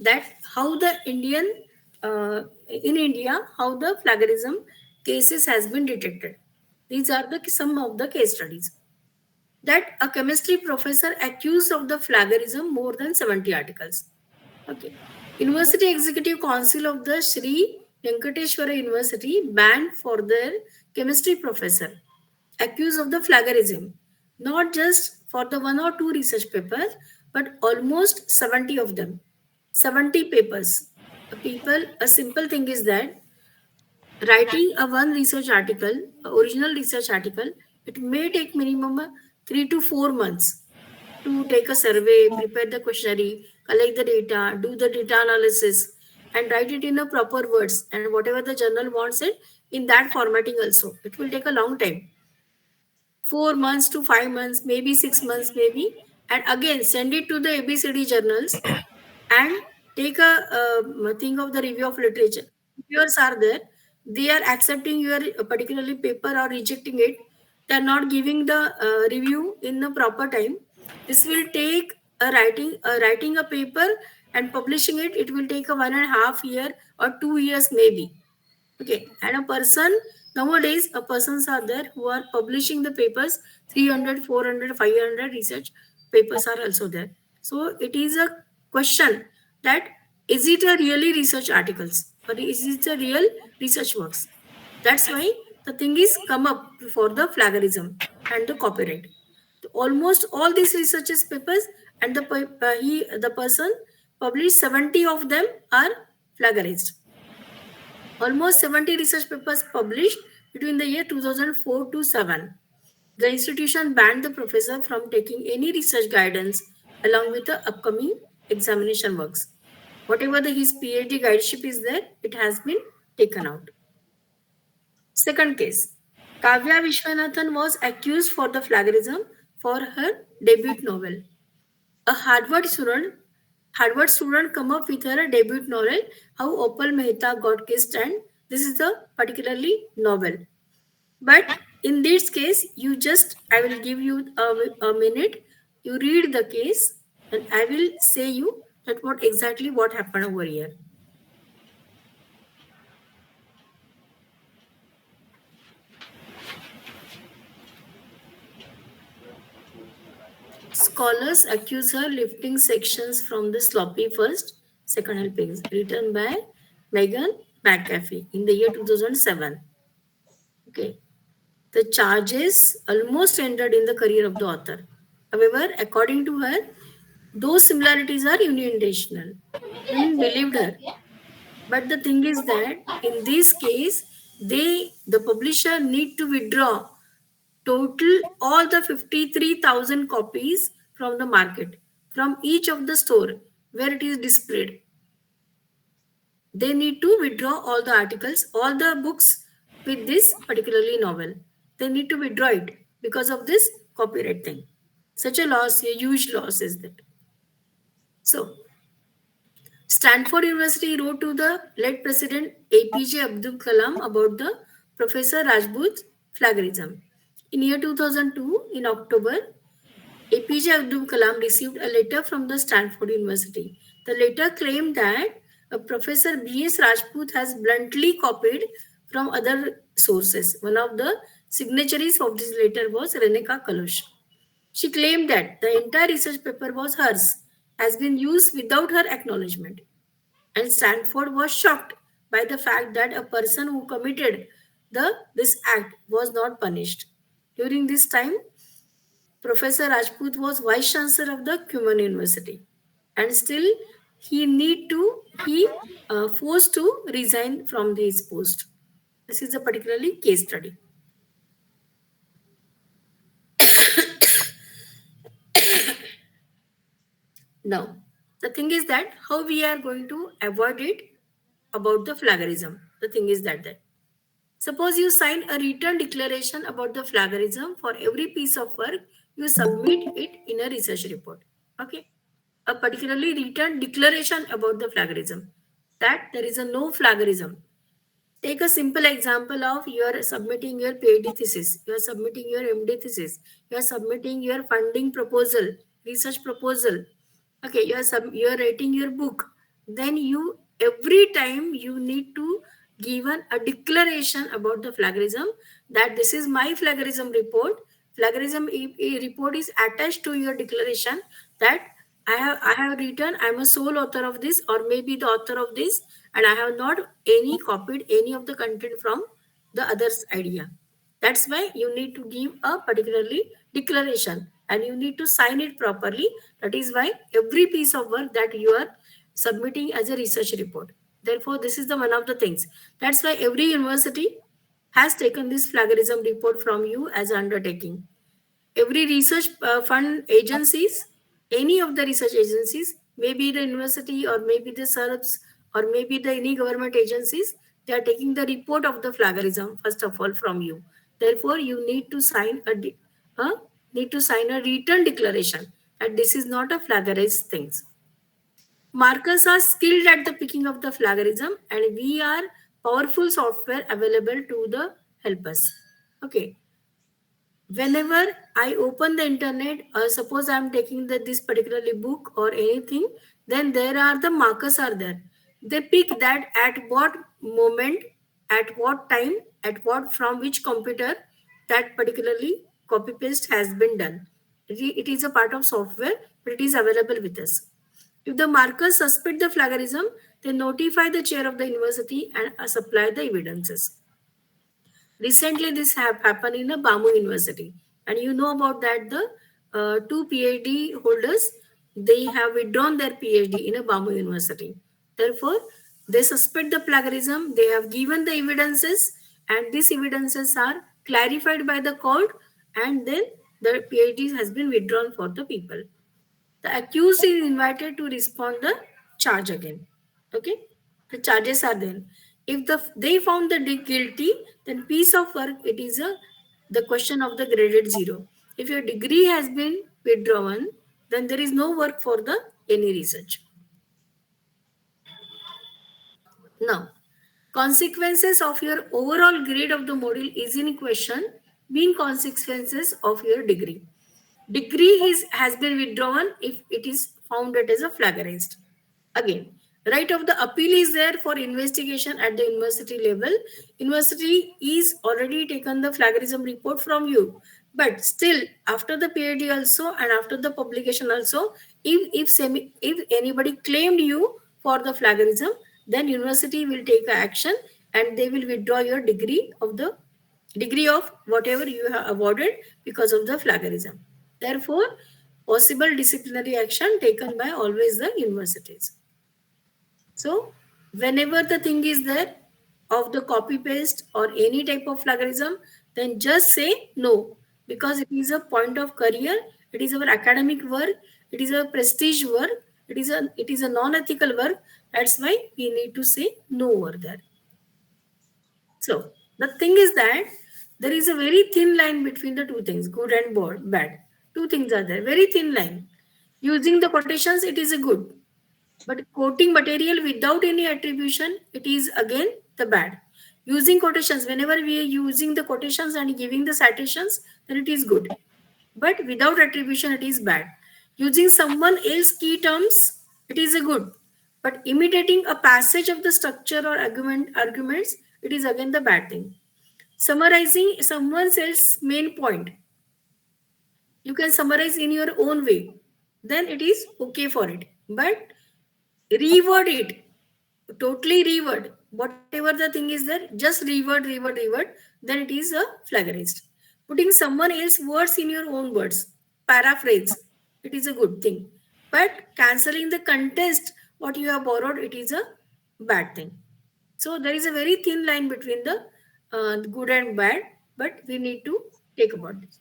that how the in India, how the plagiarism cases has been detected. These are the some of the case studies. That a chemistry professor accused of the plagiarism more than 70 articles. Okay. University Executive Council of the Sri Venkateshwara University banned for their chemistry professor accused of the plagiarism, not just for the one or two research papers, but almost 70 of them, 70 papers. A simple thing is that writing a one research article, original research article, it may take minimum 3 to 4 months to take a survey, prepare the questionnaire, collect the data, do the data analysis, and write it in a proper words. And whatever the journal wants it in that formatting also, it will take a long time. 4 months to 5 months, maybe 6 months, maybe. And again, send it to the ABCD journals and take a thing of the review of literature. Reviewers are there, they are accepting your particularly paper or rejecting it. They are not giving the review in the proper time. This will take writing a paper and publishing it. It will take a 1.5 year or 2 years maybe. Okay, and a person nowadays, a persons are there who are publishing the papers. 300, 400, 500 research papers are also there. So it is a question that is it a really research articles or is it a real research works? That's why the thing is come up for the plagiarism and the copyright. Almost all these researches papers and the person published 70 of them are plagiarized. Almost 70 research papers published between the year 2004 to 7. The institution banned the professor from taking any research guidance along with the upcoming examination works. Whatever his PhD guideship is there, it has been taken out. Second case, Kavya Vishwanathan was accused for the plagiarism for her debut novel. A Harvard student come up with her debut novel, How Opal Mehta Got Kissed, and this is a particularly novel. But in this case, I will give you a minute. You read the case, and I will say you that what happened over here. scholars accuse her lifting sections from the sloppy first, second helpings, written by Megan McAfee in the year 2007. Okay. The charges almost ended in the career of the author. However, according to her, those similarities are unintentional. Women believed her. But the thing is that in this case, the publisher need to withdraw total all the 53,000 copies from the market, from each of the store where it is displayed. They need to withdraw all the articles, all the books with this particularly novel. They need to withdraw it because of this copyright thing. Such a loss, a huge loss is that. So, Stanford University wrote to the late President APJ Abdul Kalam about the Professor Rajput's plagiarism. In year 2002, in October, APJ Abdul Kalam received a letter from the Stanford University. The letter claimed that Professor B.S. Rajput has bluntly copied from other sources. One of the signatories of this letter was Reneka Kalosh. She claimed that the entire research paper was hers, has been used without her acknowledgement. And Stanford was shocked by the fact that a person who committed this act was not punished. During this time, Professor Rajput was vice chancellor of the Cuman University, and still he forced to resign from his post. This is a particularly case study. Now, the thing is that how we are going to avoid it about the plagiarism. The thing is that suppose you sign a written declaration about the plagiarism for every piece of work you submit it in a research report. Okay, a particularly written declaration about the plagiarism, that there is a no plagiarism. Take a simple example of you are submitting your PhD thesis, you are submitting your MD thesis, you are submitting your funding proposal, research proposal. Okay, you are writing your book. Then you every time you need to given a declaration about the plagiarism, that this is my plagiarism report. Plagiarism report is attached to your declaration that I have written, I'm a sole author of this, or maybe the author of this, and I have not any copied any of the content from the other's idea. That's why you need to give a particularly declaration and you need to sign it properly. That is why every piece of work that you are submitting as a research report. Therefore, this is the one of the things. That's why every university has taken this plagiarism report from you as an undertaking. Every research fund agencies, any of the research agencies, maybe the university or maybe the SERPs or maybe the any government agencies, they are taking the report of the plagiarism first of all from you. Therefore, you need to sign a written declaration that this is not a plagiarized things. Markers are skilled at the picking of the plagiarism, and we are powerful software available to the help us. Okay, whenever I open the internet, suppose I'm taking this particularly book or anything, then there are the markers are there. They pick that at what moment, at what time, at what from which computer that particularly copy paste has been done. It is a part of software, but it is available with us. If the markers suspect the plagiarism, they notify the chair of the university and supply the evidences. Recently, this have happened in a Bamu University, and you know about that the two PhD holders, they have withdrawn their PhD in a Bamu University. Therefore, they suspect the plagiarism. They have given the evidences, and these evidences are clarified by the court, and then the PhD has been withdrawn for the people. The accused is invited to respond the charge again. Okay, the charges are then. If they found the guilty, then piece of work it is the question of the graded 0. If your degree has been withdrawn, then there is no work for the any research. Now, consequences of your overall grade of the module is in question, being consequences of your degree. Degree has been withdrawn if it is found that as a plagiarized. Again, right of the appeal is there for investigation at the university level. University is already taken the plagiarism report from you. But still, after the PhD also and after the publication also, if anybody claimed you for the plagiarism, then university will take action and they will withdraw your degree of whatever you have awarded because of the plagiarism. Therefore, possible disciplinary action taken by always the universities. So, whenever the thing is there of the copy paste or any type of plagiarism, then just say no, because it is a point of career, it is our academic work, it is a prestige work, it is a non-ethical work. That's why we need to say no over there. So the thing is that there is a very thin line between the two things, good and bad. Two things are there, very thin line. Using the quotations, it is a good. But quoting material without any attribution, it is again the bad. Using quotations, whenever we are using the quotations and giving the citations, then it is good. But without attribution, it is bad. Using someone else's key terms, it is a good. But imitating a passage of the structure or arguments, it is again the bad thing. Summarizing someone else's main point, you can summarize in your own way, then it is okay for it. But reword it, totally reword whatever the thing is there, just reword, then it is a plagiarist. Putting someone else's words in your own words, paraphrase, it is a good thing. But canceling the context what you have borrowed, it is a bad thing. So there is a very thin line between the good and bad, but we need to take about this.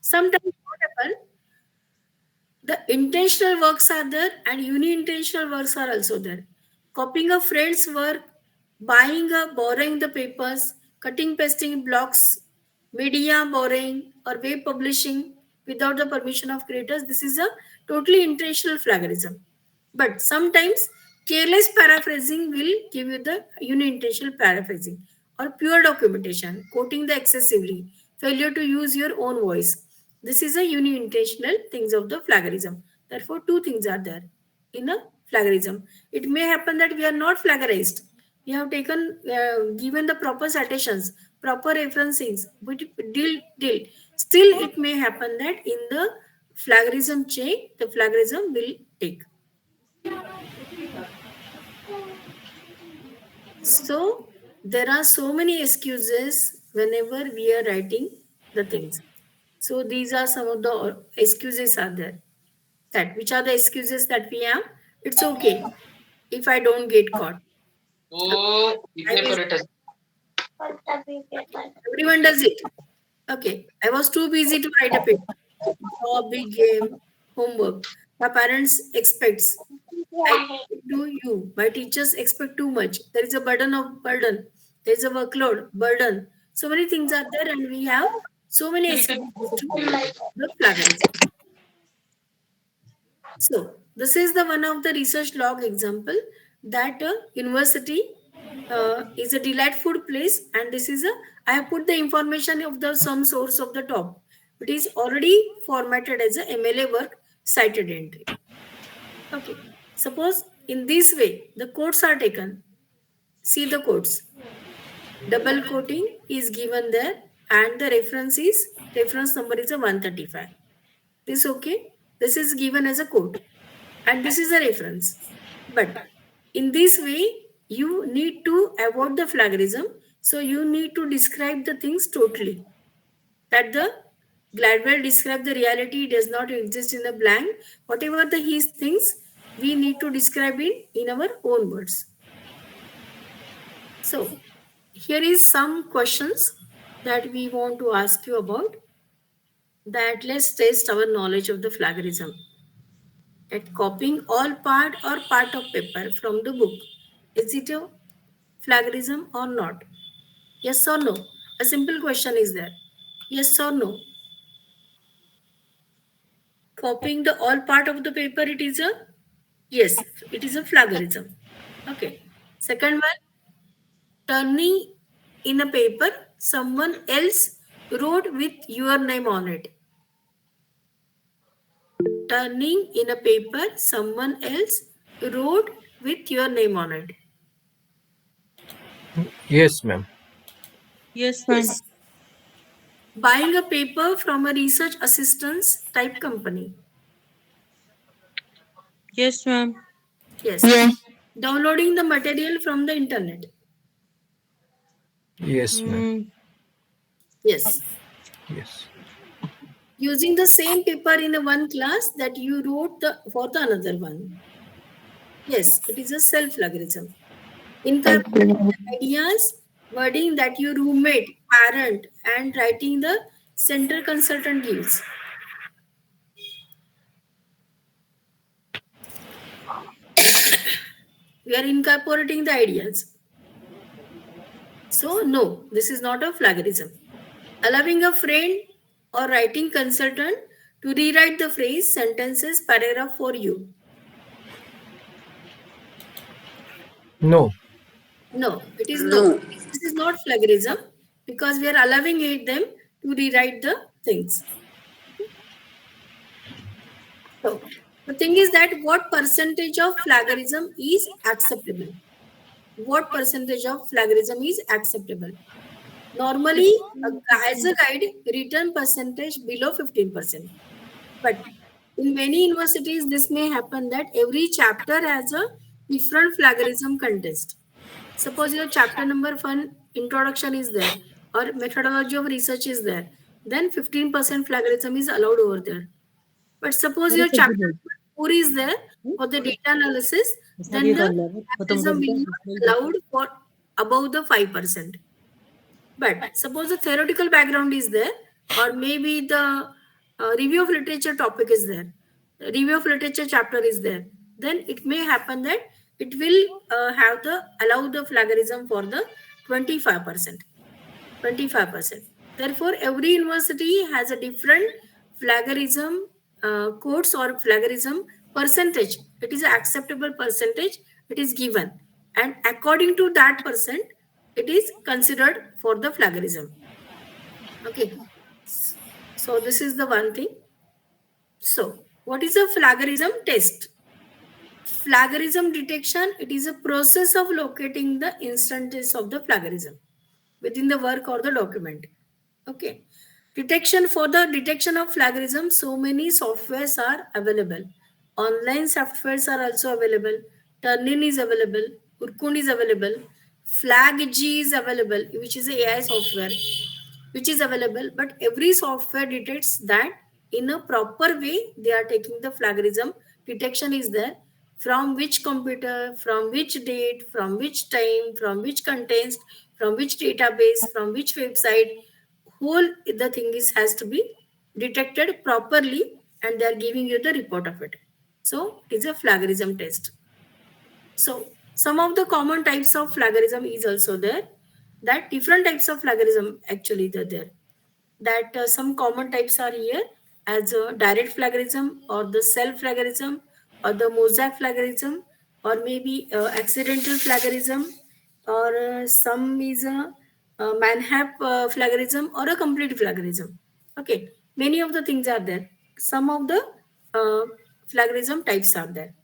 Sometimes what happen, the intentional works are there and uni-intentional works are also there. Copying a friend's work, borrowing the papers, cutting, pasting blocks, media borrowing or web publishing without the permission of creators, this is a totally intentional plagiarism. But sometimes careless paraphrasing will give you the uni-intentional paraphrasing or pure documentation, quoting the excessively, failure to use your own voice. This is a uni-intentional things of the plagiarism. Therefore, two things are there in a plagiarism. It may happen that we are not plagiarized. We have given the proper citations, proper referencings, but deal. Still, it may happen that in the plagiarism chain, the plagiarism will take. So there are so many excuses whenever we are writing the things. So these are some of the excuses are there. That which are the excuses that we have? It's okay if I don't get caught. Time is, everyone does it. Okay, I was too busy to write a paper. Job, big game, homework. My parents expects. I do you. My teachers expect too much. There is a burden. There is a workload, burden. So many things are there, and we have so many excuses to the plagiarism. So this is the one of the research log example that university is a delightful place, and this is a I have put the information of the some source of the top. It is already formatted as a MLA work cited entry. Okay. Suppose in this way the quotes are taken. See the quotes. Double quoting is given there, and the reference number is a 135. This okay? This is given as a quote, and this is a reference. But in this way, you need to avoid the plagiarism. So you need to describe the things totally. That the Gladwell described the reality does not exist in the blank. Whatever the he thinks, we need to describe it in our own words. So here is some questions that we want to ask you about. That let's test our knowledge of the plagiarism. At copying all part or part of paper from the book, is it a plagiarism or not? Yes or no? A simple question is there. Yes or no? Copying the all part of the paper, it is a yes, it is a plagiarism. Okay. Second one, turning in a paper someone else wrote with your name on it. Turning in a paper someone else wrote with your name on it. Yes, ma'am. Yes, ma'am. Buying a paper from a research assistance type company. Yes, ma'am. Yes. Downloading the material from the internet. Yes, ma'am. Yes. Yes. Using the same paper in the one class that you wrote for the another one. Yes, it is a self-plagiarism. Incorporating ideas, wording that your roommate, parent, and writing the center consultant gives. We are incorporating the ideas. So, no, this is not a plagiarism. Allowing a friend or writing consultant to rewrite the phrase, sentences, paragraph for you. No. No, it is no. This is not plagiarism because we are allowing them to rewrite the things. So, the thing is that what percentage of plagiarism is acceptable? What percentage of plagiarism is acceptable? Normally, as a guide, written percentage below 15%. But in many universities, this may happen that every chapter has a different plagiarism contest. Suppose your chapter number 1 introduction is there or methodology of research is there, then 15% plagiarism is allowed over there. But suppose your chapter number 4 is there for the data analysis, then the plagiarism will not allowed for above the 5%. But suppose the theoretical background is there, or maybe the review of literature topic is there, the review of literature chapter is there, then it may happen that it will have the allow the plagiarism for the 25%. 25%. Therefore, every university has a different plagiarism codes or plagiarism percentage. It is an acceptable percentage. It is given, and according to that percent, it is considered for the plagiarism. Okay. So this is the one thing. So what is a plagiarism test? Plagiarism detection, it is a process of locating the instances of the plagiarism within the work or the document. Okay. Detection, for the detection of plagiarism, so many softwares are available. Online softwares are also available. Turnitin is available. Urkund is available. FlagG is available, which is a AI software, which is available. But every software detects that in a proper way they are taking the plagiarism. Detection is there. From which computer, from which date, from which time, from which context, from which database, from which website, whole the thing is has to be detected properly, and they are giving you the report of it. So it is a plagiarism test. So some of the common types of plagiarism is also there. That different types of plagiarism actually they're there. That some common types are here as direct plagiarism or the self plagiarism or the mosaic plagiarism or maybe accidental plagiarism or some is a manhap plagiarism or a complete plagiarism. Okay, many of the things are there. Some of the uh, plagiarism types are there.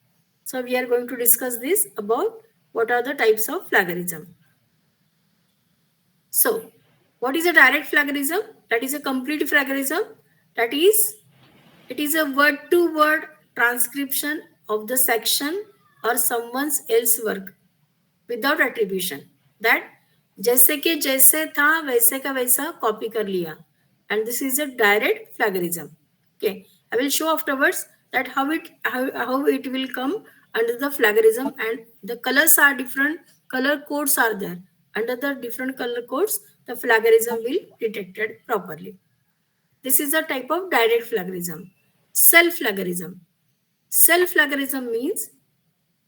So we are going to discuss this about what are the types of plagiarism. So, what is a direct plagiarism? That is a complete plagiarism. That is, it is a word-to-word transcription of the section or someone's else work without attribution. That जैसे के जैसे था वैसे का वैसा copy कर लिया. And this is a direct plagiarism. Okay, I will show afterwards that how it will come under the plagiarism, and the colors are different, color codes are there. Under the different color codes, the plagiarism will detected properly. This is a type of direct plagiarism. Self plagiarism. Self plagiarism means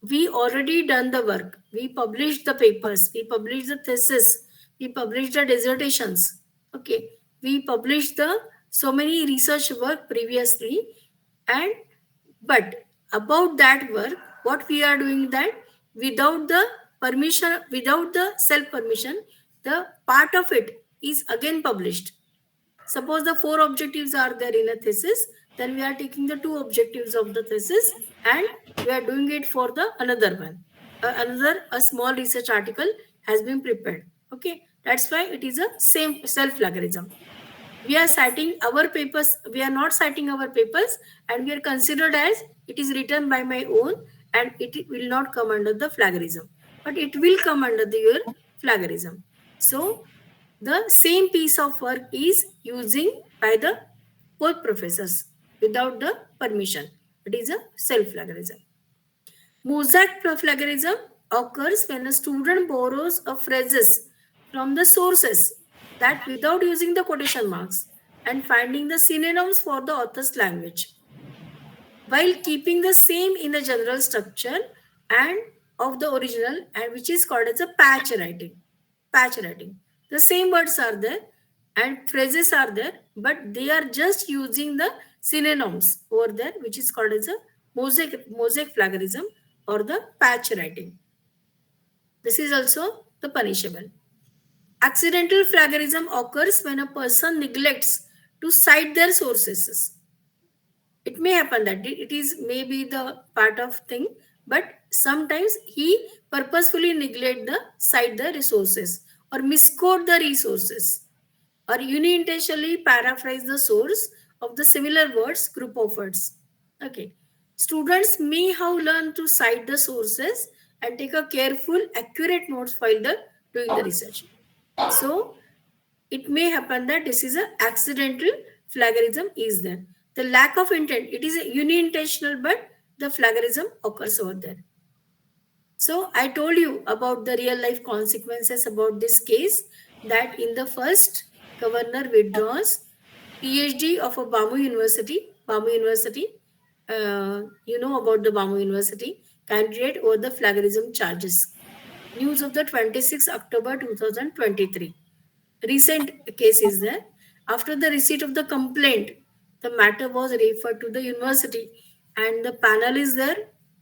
we already done the work. We published the papers. We published the thesis. We published the dissertations. Okay. We published the so many research work previously, and but about that work, what we are doing that without the permission, without the self permission, the part of it is again published. Suppose the 4 objectives are there in a thesis, then we are taking the 2 objectives of the thesis and we are doing it for the another one. Another a small research article has been prepared. Okay, that's why it is a same self plagiarism. We are citing our papers, we are not citing our papers, and we are considered as it is written by my own, and it will not come under the plagiarism, but it will come under the your plagiarism. So the same piece of work is using by the both professors without the permission. It is a self plagiarism. Mosaic plagiarism occurs when a student borrows a phrases from the sources that without using the quotation marks and finding the synonyms for the author's language, while keeping the same in the general structure and of the original, and which is called as a patch writing. Patch writing. The same words are there and phrases are there, but they are just using the synonyms over there, which is called as a mosaic plagiarism or the patch writing. This is also the punishable. Accidental plagiarism occurs when a person neglects to cite their sources. It may happen that it is maybe the part of thing, but sometimes he purposefully neglect the cite the resources or misquote the resources or unintentionally paraphrase the source of the similar words group of words. Okay, students may have learned to cite the sources and take a careful accurate notes while the doing the research. So it may happen that this is a accidental plagiarism is there. The lack of intent, it is unintentional, but the plagiarism occurs over there. So I told you about the real life consequences about this case, that in the first, governor withdraws PhD of a Bamboo University. Bamboo University, you know about the Bamboo University candidate over the plagiarism charges. News of the 26th October 2023. Recent case is there. After the receipt of the complaint, the matter was referred to the university, and the panel is there,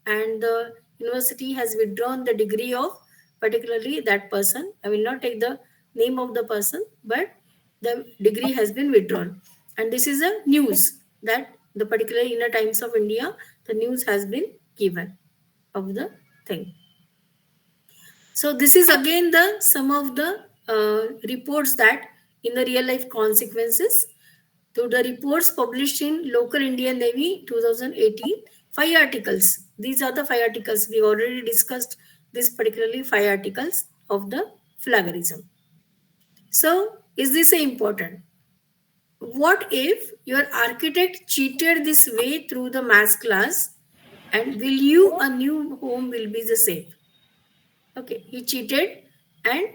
and the university has withdrawn the degree of particularly that person. I will not take the name of the person, but the degree has been withdrawn. And this is a news that the particular Inner Times of India, the news has been given of the thing. So this is again the some of the reports that in the real life consequences. So the reports published in Local Indian Navy 2018, 5 articles. These are the 5 articles. We already discussed this particularly 5 articles of the plagiarism. So is this important? What if your architect cheated this way through the maths class, and will you a new home will be the same? Okay, he cheated and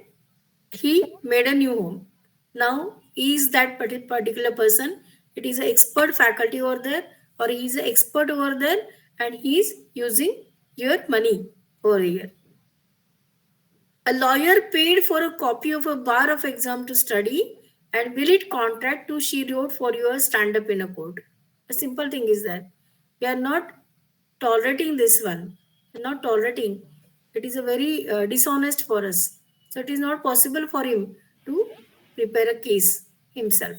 he made a new home. Now, is that particular person, it is an expert faculty over there, or he is an expert over there, and he is using your money over here. A lawyer paid for a copy of a bar of exam to study, and will it contract to she wrote for your stand up in a court? A simple thing is that we are not tolerating this one. We are not tolerating. It is a very dishonest for us. So it is not possible for him to prepare a case himself.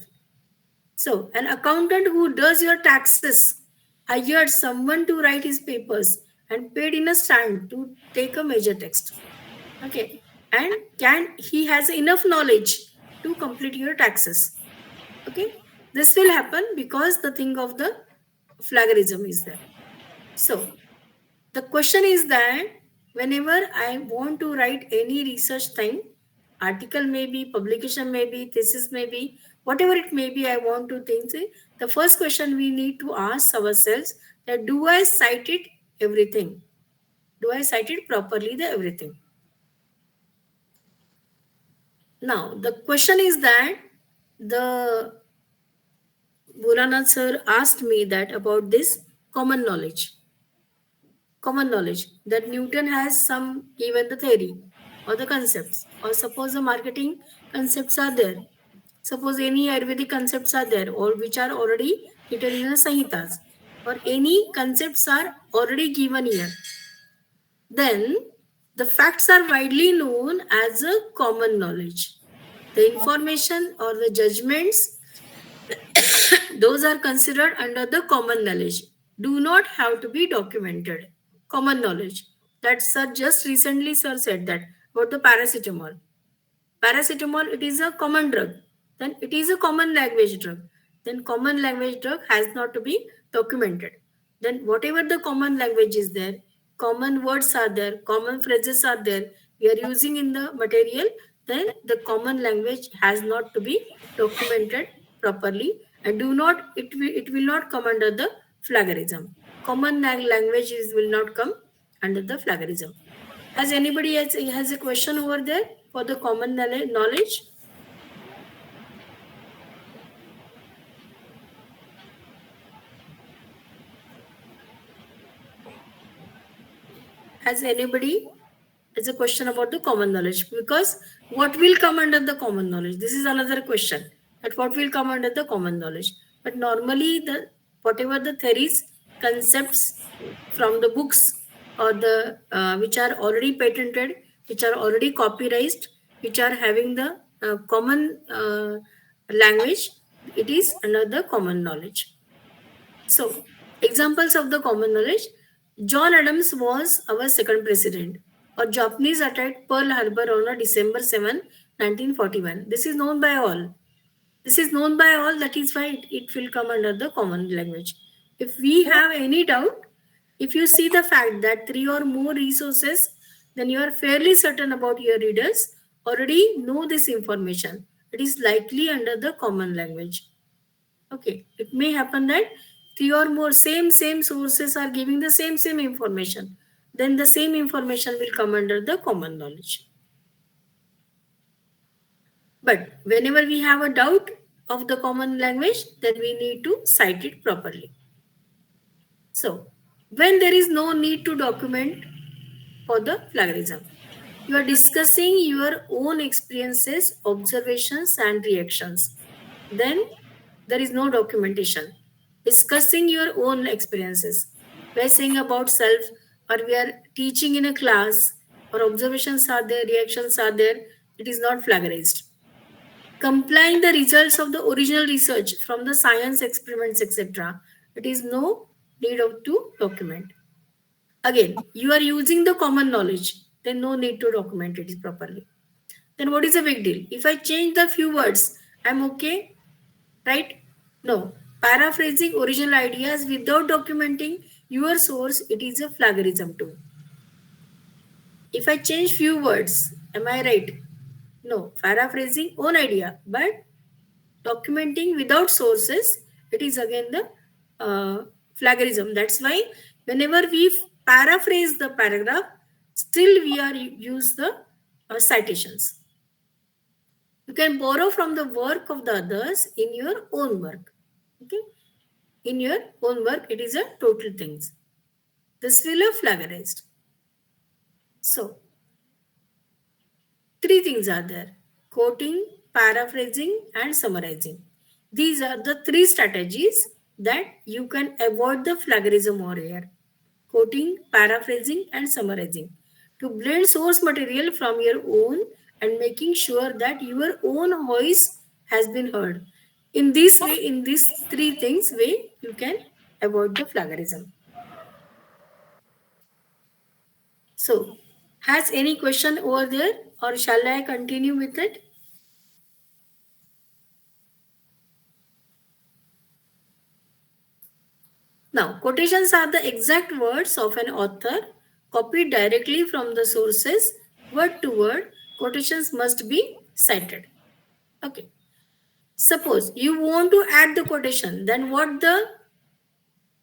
So an accountant who does your taxes hired someone to write his papers and paid in a stand to take a major text. Okay, and can he has enough knowledge to complete your taxes? Okay, this will happen because the thing of the plagiarism is there. So the question is that whenever I want to write any research thing, article maybe, publication maybe, thesis maybe, whatever it may be, I want to think. The first question we need to ask ourselves that do I cite it everything? Do I cite it properly the everything? Now the question is that the Bholanath sir asked me that about this common knowledge that Newton has some given the theory or the concepts, or suppose the marketing concepts are there, suppose any Ayurvedic concepts are there, or which are already written in the Samhitas, or any concepts are already given here, then the facts are widely known as a common knowledge. The information or the judgments, those are considered under the common knowledge, do not have to be documented. Common knowledge. That sir just recently sir said that about the paracetamol. Paracetamol, it is a common drug. then it is a common language drug. Then common language drug has not to be documented. Then whatever the common language is there, common words are there, common phrases are there, we are using in the material, then the common language has not to be documented properly, and it will not come under the plagiarism. Common languages will not come under the plagiarism. Has anybody has a question over there for the common knowledge? Has anybody has a question about the common knowledge? Because what will come under the common knowledge? This is another question. That what will come under the common knowledge? But normally the whatever the theories, concepts from the books or the which are already patented, which are already copyrighted, which are having the common language, it is under the common knowledge. So, examples of the common knowledge: John Adams was our second president, or Japanese attacked Pearl Harbor on December 7, 1941. This is known by all. This is known by all, that is why it will come under the common language. If we have any doubt, if you see the fact that 3 or more resources, then you are fairly certain about your readers already know this information. It is likely under the common language. Okay, it may happen that 3 or more same sources are giving the same information. Then the same information will come under the common knowledge. But whenever we have a doubt of the common language, then we need to cite it properly. So, when there is no need to document for the plagiarism, you are discussing your own experiences, observations, and reactions. Then there is no documentation. Discussing your own experiences. We are saying about self, or we are teaching in a class, or observations are there, reactions are there, it is not plagiarized. Complying the results of the original research from the science experiments, etc. It is no need of to document. Again, you are using the common knowledge, then no need to document it properly. Then what is the big deal? If I change the few words, I'm okay, right? No. Paraphrasing original ideas without documenting your source, it is a plagiarism too. If I change few words, am I right? No. Paraphrasing own idea, but documenting without sources, it is again the plagiarism. That's why whenever we paraphrase the paragraph, still we are use the citations. You can borrow from the work of the others in your own work. Okay, in your own work, it is a total things. This will have plagiarized. So, 3 things are there: quoting, paraphrasing, and summarizing. These are the 3 strategies that you can avoid the plagiarism over here: quoting, paraphrasing, and summarizing. To blend source material from your own and making sure that your own voice has been heard. In this way, in these 3 things way, you can avoid the plagiarism. So, has any question over there, or shall I continue with it? Now, quotations are the exact words of an author copied directly from the sources, word to word. Quotations must be cited. Okay. Suppose you want to add the quotation, then what the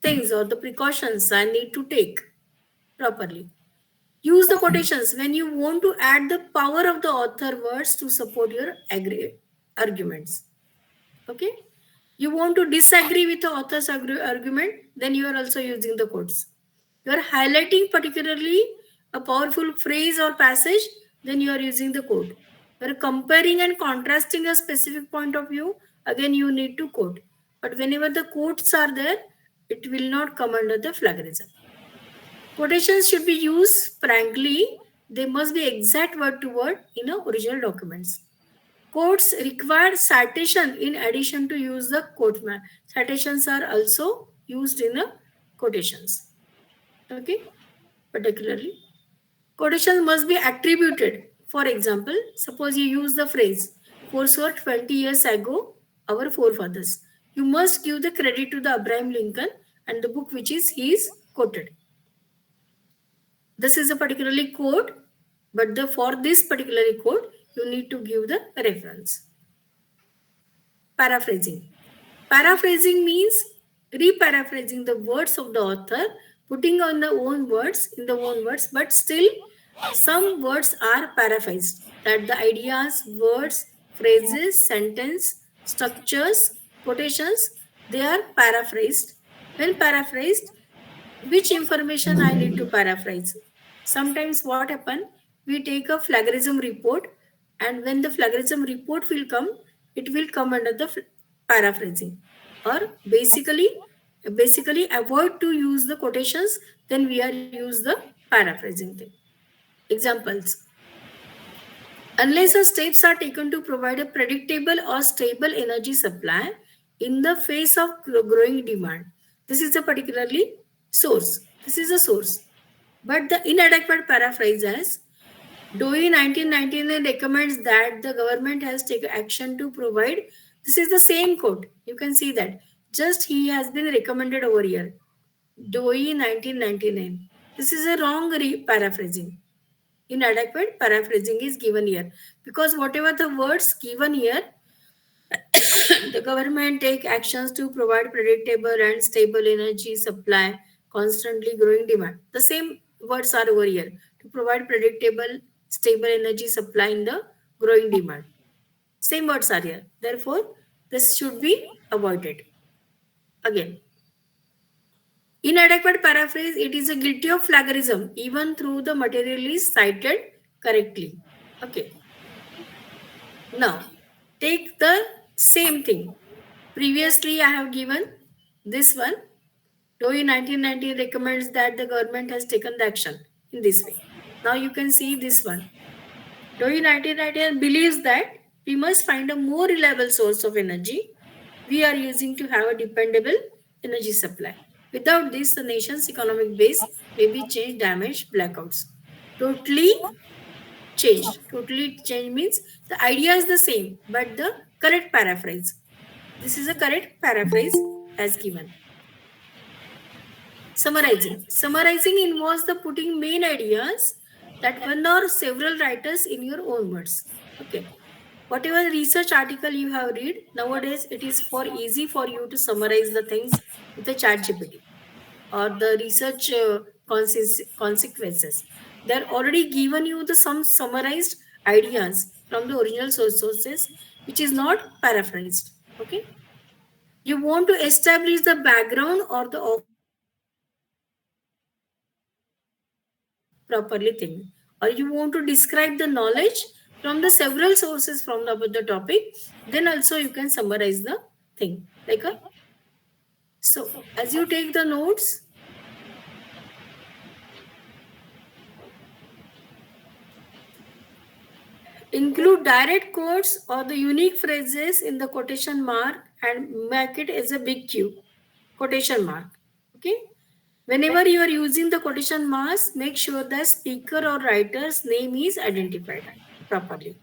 things or the precautions I need to take properly? Use the quotations when you want to add the power of the author words to support your arguments. Okay. You want to disagree with the author's argument, then you are also using the quotes. You are highlighting particularly a powerful phrase or passage, then you are using the quote. You are comparing and contrasting a specific point of view, again you need to quote. But whenever the quotes are there, it will not come under the plagiarism. Quotations should be used frankly. They must be exact word to word in the original documents. Quotes require citation in addition to use the quote. Citations are also used in the quotations. Okay, particularly. Quotations must be attributed. For example, suppose you use the phrase, foresaw 20 years ago our forefathers. You must give the credit to the Abraham Lincoln and the book which is he is quoted. This is a particularly quote, but for this particular quote, you need to give the reference. Paraphrasing. Paraphrasing means reparaphrasing the words of the author, putting on the own words in the own words, but still some words are paraphrased. That the ideas, words, phrases, sentence, structures, quotations, they are paraphrased. When paraphrased, which information I need to paraphrase? Sometimes what happen? We take a plagiarism report, and when the plagiarism report will come, it will come under the paraphrasing. Or basically avoid to use the quotations, then we are use the paraphrasing thing. Examples. Unless the steps are taken to provide a predictable or stable energy supply in the face of growing demand. This is a particularly source. This is a source. But the inadequate paraphrase as Doi 1999 recommends that the government has taken action to provide. This is the same quote. You can see that. Just he has been recommended over here. Doi 1999. This is a wrong paraphrasing. Inadequate paraphrasing is given here, because whatever the words given here, the government take actions to provide predictable and stable energy supply, constantly growing demand. The same words are over here, to provide predictable, stable energy supply in the growing demand. Same words are here. Therefore, this should be avoided. Again, inadequate paraphrase, it is a guilty of plagiarism even through the material is cited correctly. Okay. Now, take the same thing. Previously, I have given this one. DOE 1990 recommends that the government has taken the action in this way. Now you can see this one. DOE 1990 believes that we must find a more reliable source of energy we are using to have a dependable energy supply. Without this, the nation's economic base may be changed, damaged, blackouts. Totally changed. Totally changed means the idea is the same, but the correct paraphrase. This is a correct paraphrase as given. Summarizing. Summarizing involves the putting main ideas that one or several writers in your own words. Okay. Whatever research article you have read, nowadays it is easy for you to summarize the things with the chat GPT or the research consequences. They're already given you some summarized ideas from the original sources, which is not paraphrased. Okay. You want to establish the background or the properly thing, or you want to describe the knowledge from the several sources from the topic, then also you can summarize the thing like a. So as you take the notes, include direct quotes or the unique phrases in the quotation mark and make it as a big Q, quotation mark. Okay. Whenever you are using the quotation marks, make sure the speaker or writer's name is identified properly.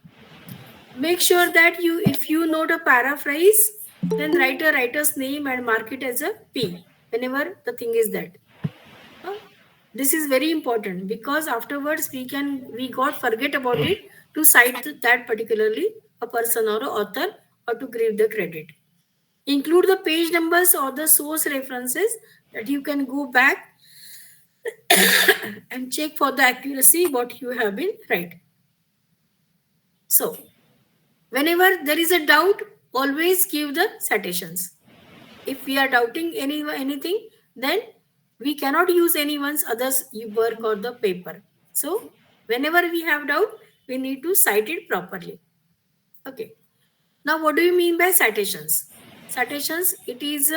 Make sure that if you note a paraphrase, then write a writer's name and mark it as a P whenever the thing is that. This is very important because afterwards we got forget about it to cite that particularly a person or a author or to give the credit. Include the page numbers or the source references that you can go back and check for the accuracy what you have been right. So whenever there is a doubt, always give the citations. If we are doubting anything, then we cannot use anyone's others work or the paper. So whenever we have doubt, we need to cite it properly. Okay. Now, what do you mean by citations? Citations, it is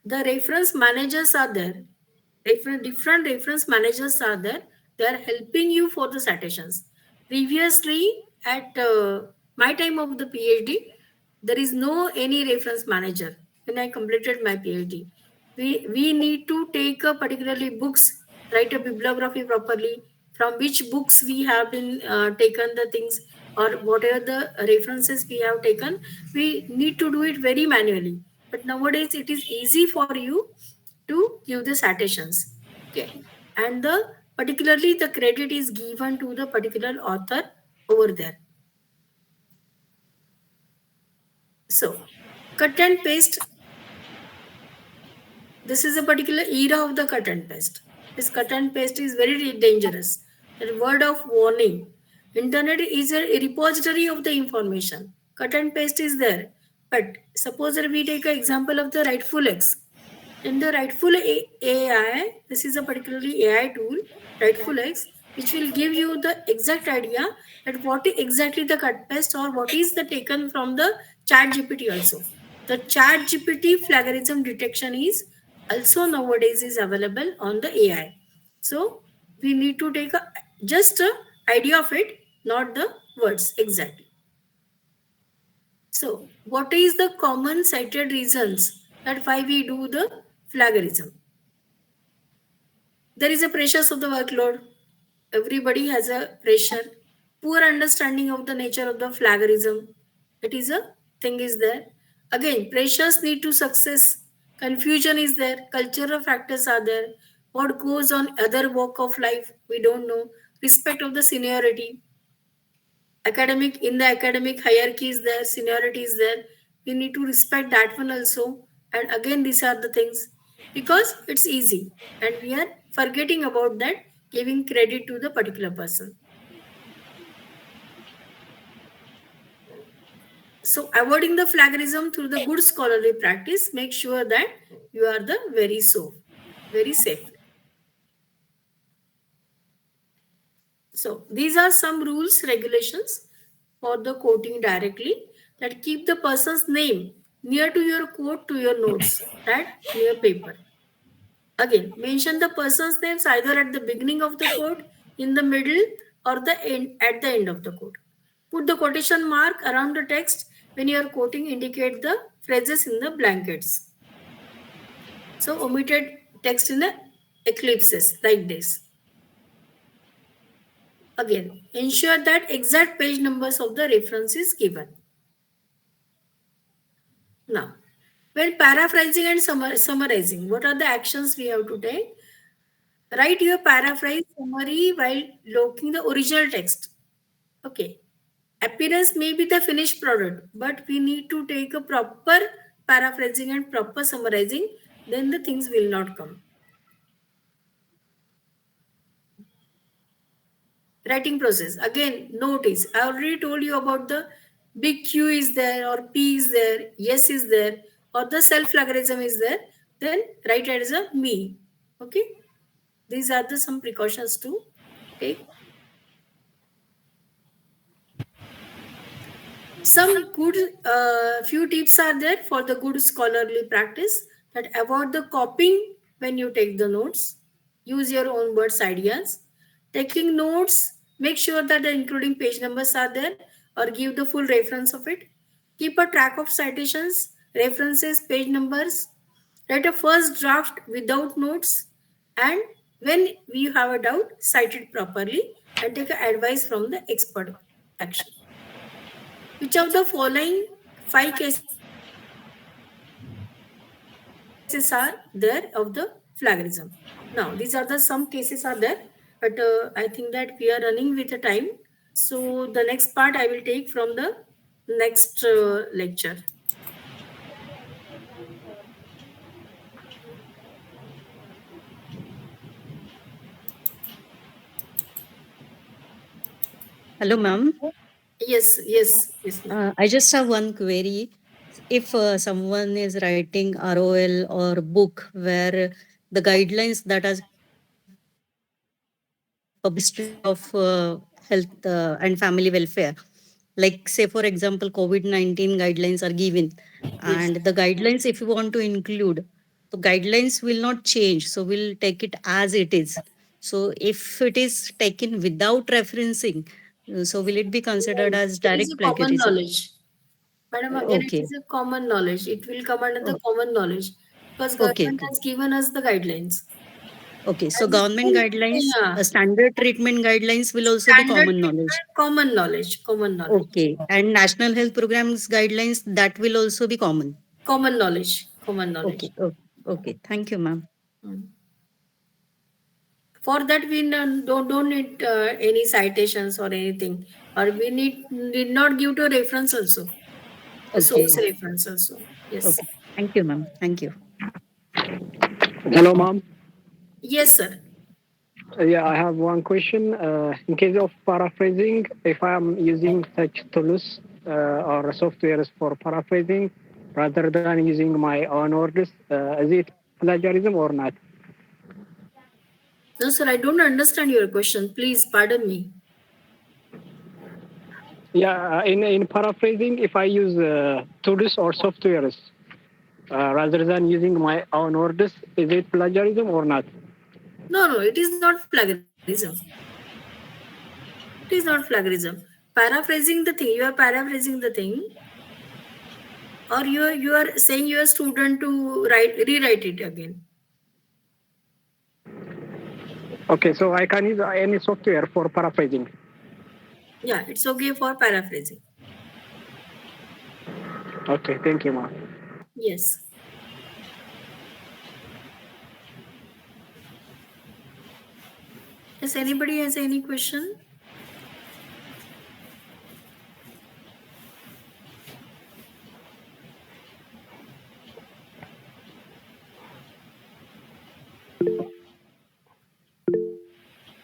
the reference managers are there. Different reference managers are there. They are helping you for the citations. Previously, at my time of the PhD, there is no any reference manager. When I completed my PhD, we need to take particularly books, write a bibliography properly, from which books we have been taken the things, or whatever the references we have taken, we need to do it very manually. But nowadays it is easy for you to give the citations. Okay. And the particularly the credit is given to the particular author over there. So cut and paste, this is a particular era of the cut and paste. This cut and paste is very dangerous. A word of warning. Internet is a repository of the information. Cut and paste is there. But suppose that we take an example of the rightful X. In the rightful AI, this is a particularly AI tool, rightful X, which will give you the exact idea that what is exactly the cut paste or what is the taken from the chat GPT also. The chat GPT plagiarism detection is also nowadays is available on the AI. So we need to take a just a idea of it, not the words exactly. So what is the common cited reasons that why we do the plagiarism? There is a pressures of the workload. Everybody has a pressure. Poor understanding of the nature of the plagiarism. It is a thing is there. Again, pressures need to success. Confusion is there. Cultural factors are there. What goes on other walk of life, we don't know. Respect of the seniority. Academic in the academic hierarchy is there, seniority is there. We need to respect that one also. And again, these are the things because it's easy and we are forgetting about that, giving credit to the particular person. So avoiding the plagiarism through the good scholarly practice, make sure that you are the very safe. So these are some rules, regulations for the quoting directly, that keep the person's name near to your quote, to your notes, that near paper. Again, mention the person's names either at the beginning of the quote, in the middle, or the end at the end of the quote. Put the quotation mark around the text when you are quoting, indicate the phrases in the blankets. So omitted text in the ellipses like this. Again, ensure that exact page numbers of the reference is given. Now, when paraphrasing and summarizing, what are the actions we have to take? Write your paraphrase summary while looking the original text. Okay. Appearance may be the finished product, but we need to take a proper paraphrasing and proper summarizing, then the things will not come. Writing process. Again, notice, I already told you about the big Q is there or P is there, yes is there, or the self-plagiarism is there, then write it as a me. Okay. These are the some precautions to take. Some good few tips are there for the good scholarly practice, that avoid the copying when you take the notes. Use your own words, ideas. Taking notes, make sure that the including page numbers are there or give the full reference of it. Keep a track of citations, references, page numbers. Write a first draft without notes, and when you have a doubt, cite it properly and take advice from the expert action. Which of the following 5 cases are there of the plagiarism? Now, these are the some cases are there, but I think that we are running with the time. So the next part I will take from the next lecture. Hello, ma'am. Yes, ma'am. I just have one query. If someone is writing ROL or book where the guidelines that are published by Ministry of Health and Family Welfare, like say for example, COVID-19 guidelines are given, Yes. and the guidelines, if you want to include, the guidelines will not change. So we'll take it as it is. So if it is taken without referencing, so will it be considered No, as it is direct a common plagiarism? knowledge. Madam, again, it Okay. is a common knowledge. It will come under the Oh, common knowledge because okay. government Okay. has given us the guidelines. Okay, so And government guidelines, yeah, standard treatment guidelines will also be standard common knowledge. treatment, common knowledge, common knowledge, Okay, and national health programs guidelines that will also be common. common knowledge, common knowledge. Okay, okay, okay. Thank you, ma'am. Mm. For that, we don't need any citations or anything, or we need not give to reference also, the Okay, source reference also. Yes, okay. Thank you, ma'am. Thank you. Hello, ma'am. yes, sir. Yeah, I have one question. In case of paraphrasing, if I am using such tools or softwares for paraphrasing rather than using my own words, is it plagiarism or not? No, sir, I don't understand your question. Please pardon me. Yeah, in paraphrasing, if I use tools or softwares rather than using my own words, is it plagiarism or not? No, no, it is not plagiarism. It is not plagiarism. Paraphrasing the thing, you are paraphrasing the thing, or you are saying your student to rewrite it again. Okay, so I can use any software for paraphrasing. Yeah, it's okay for paraphrasing. Okay, thank you, ma'am. Yes. Does anybody has any question?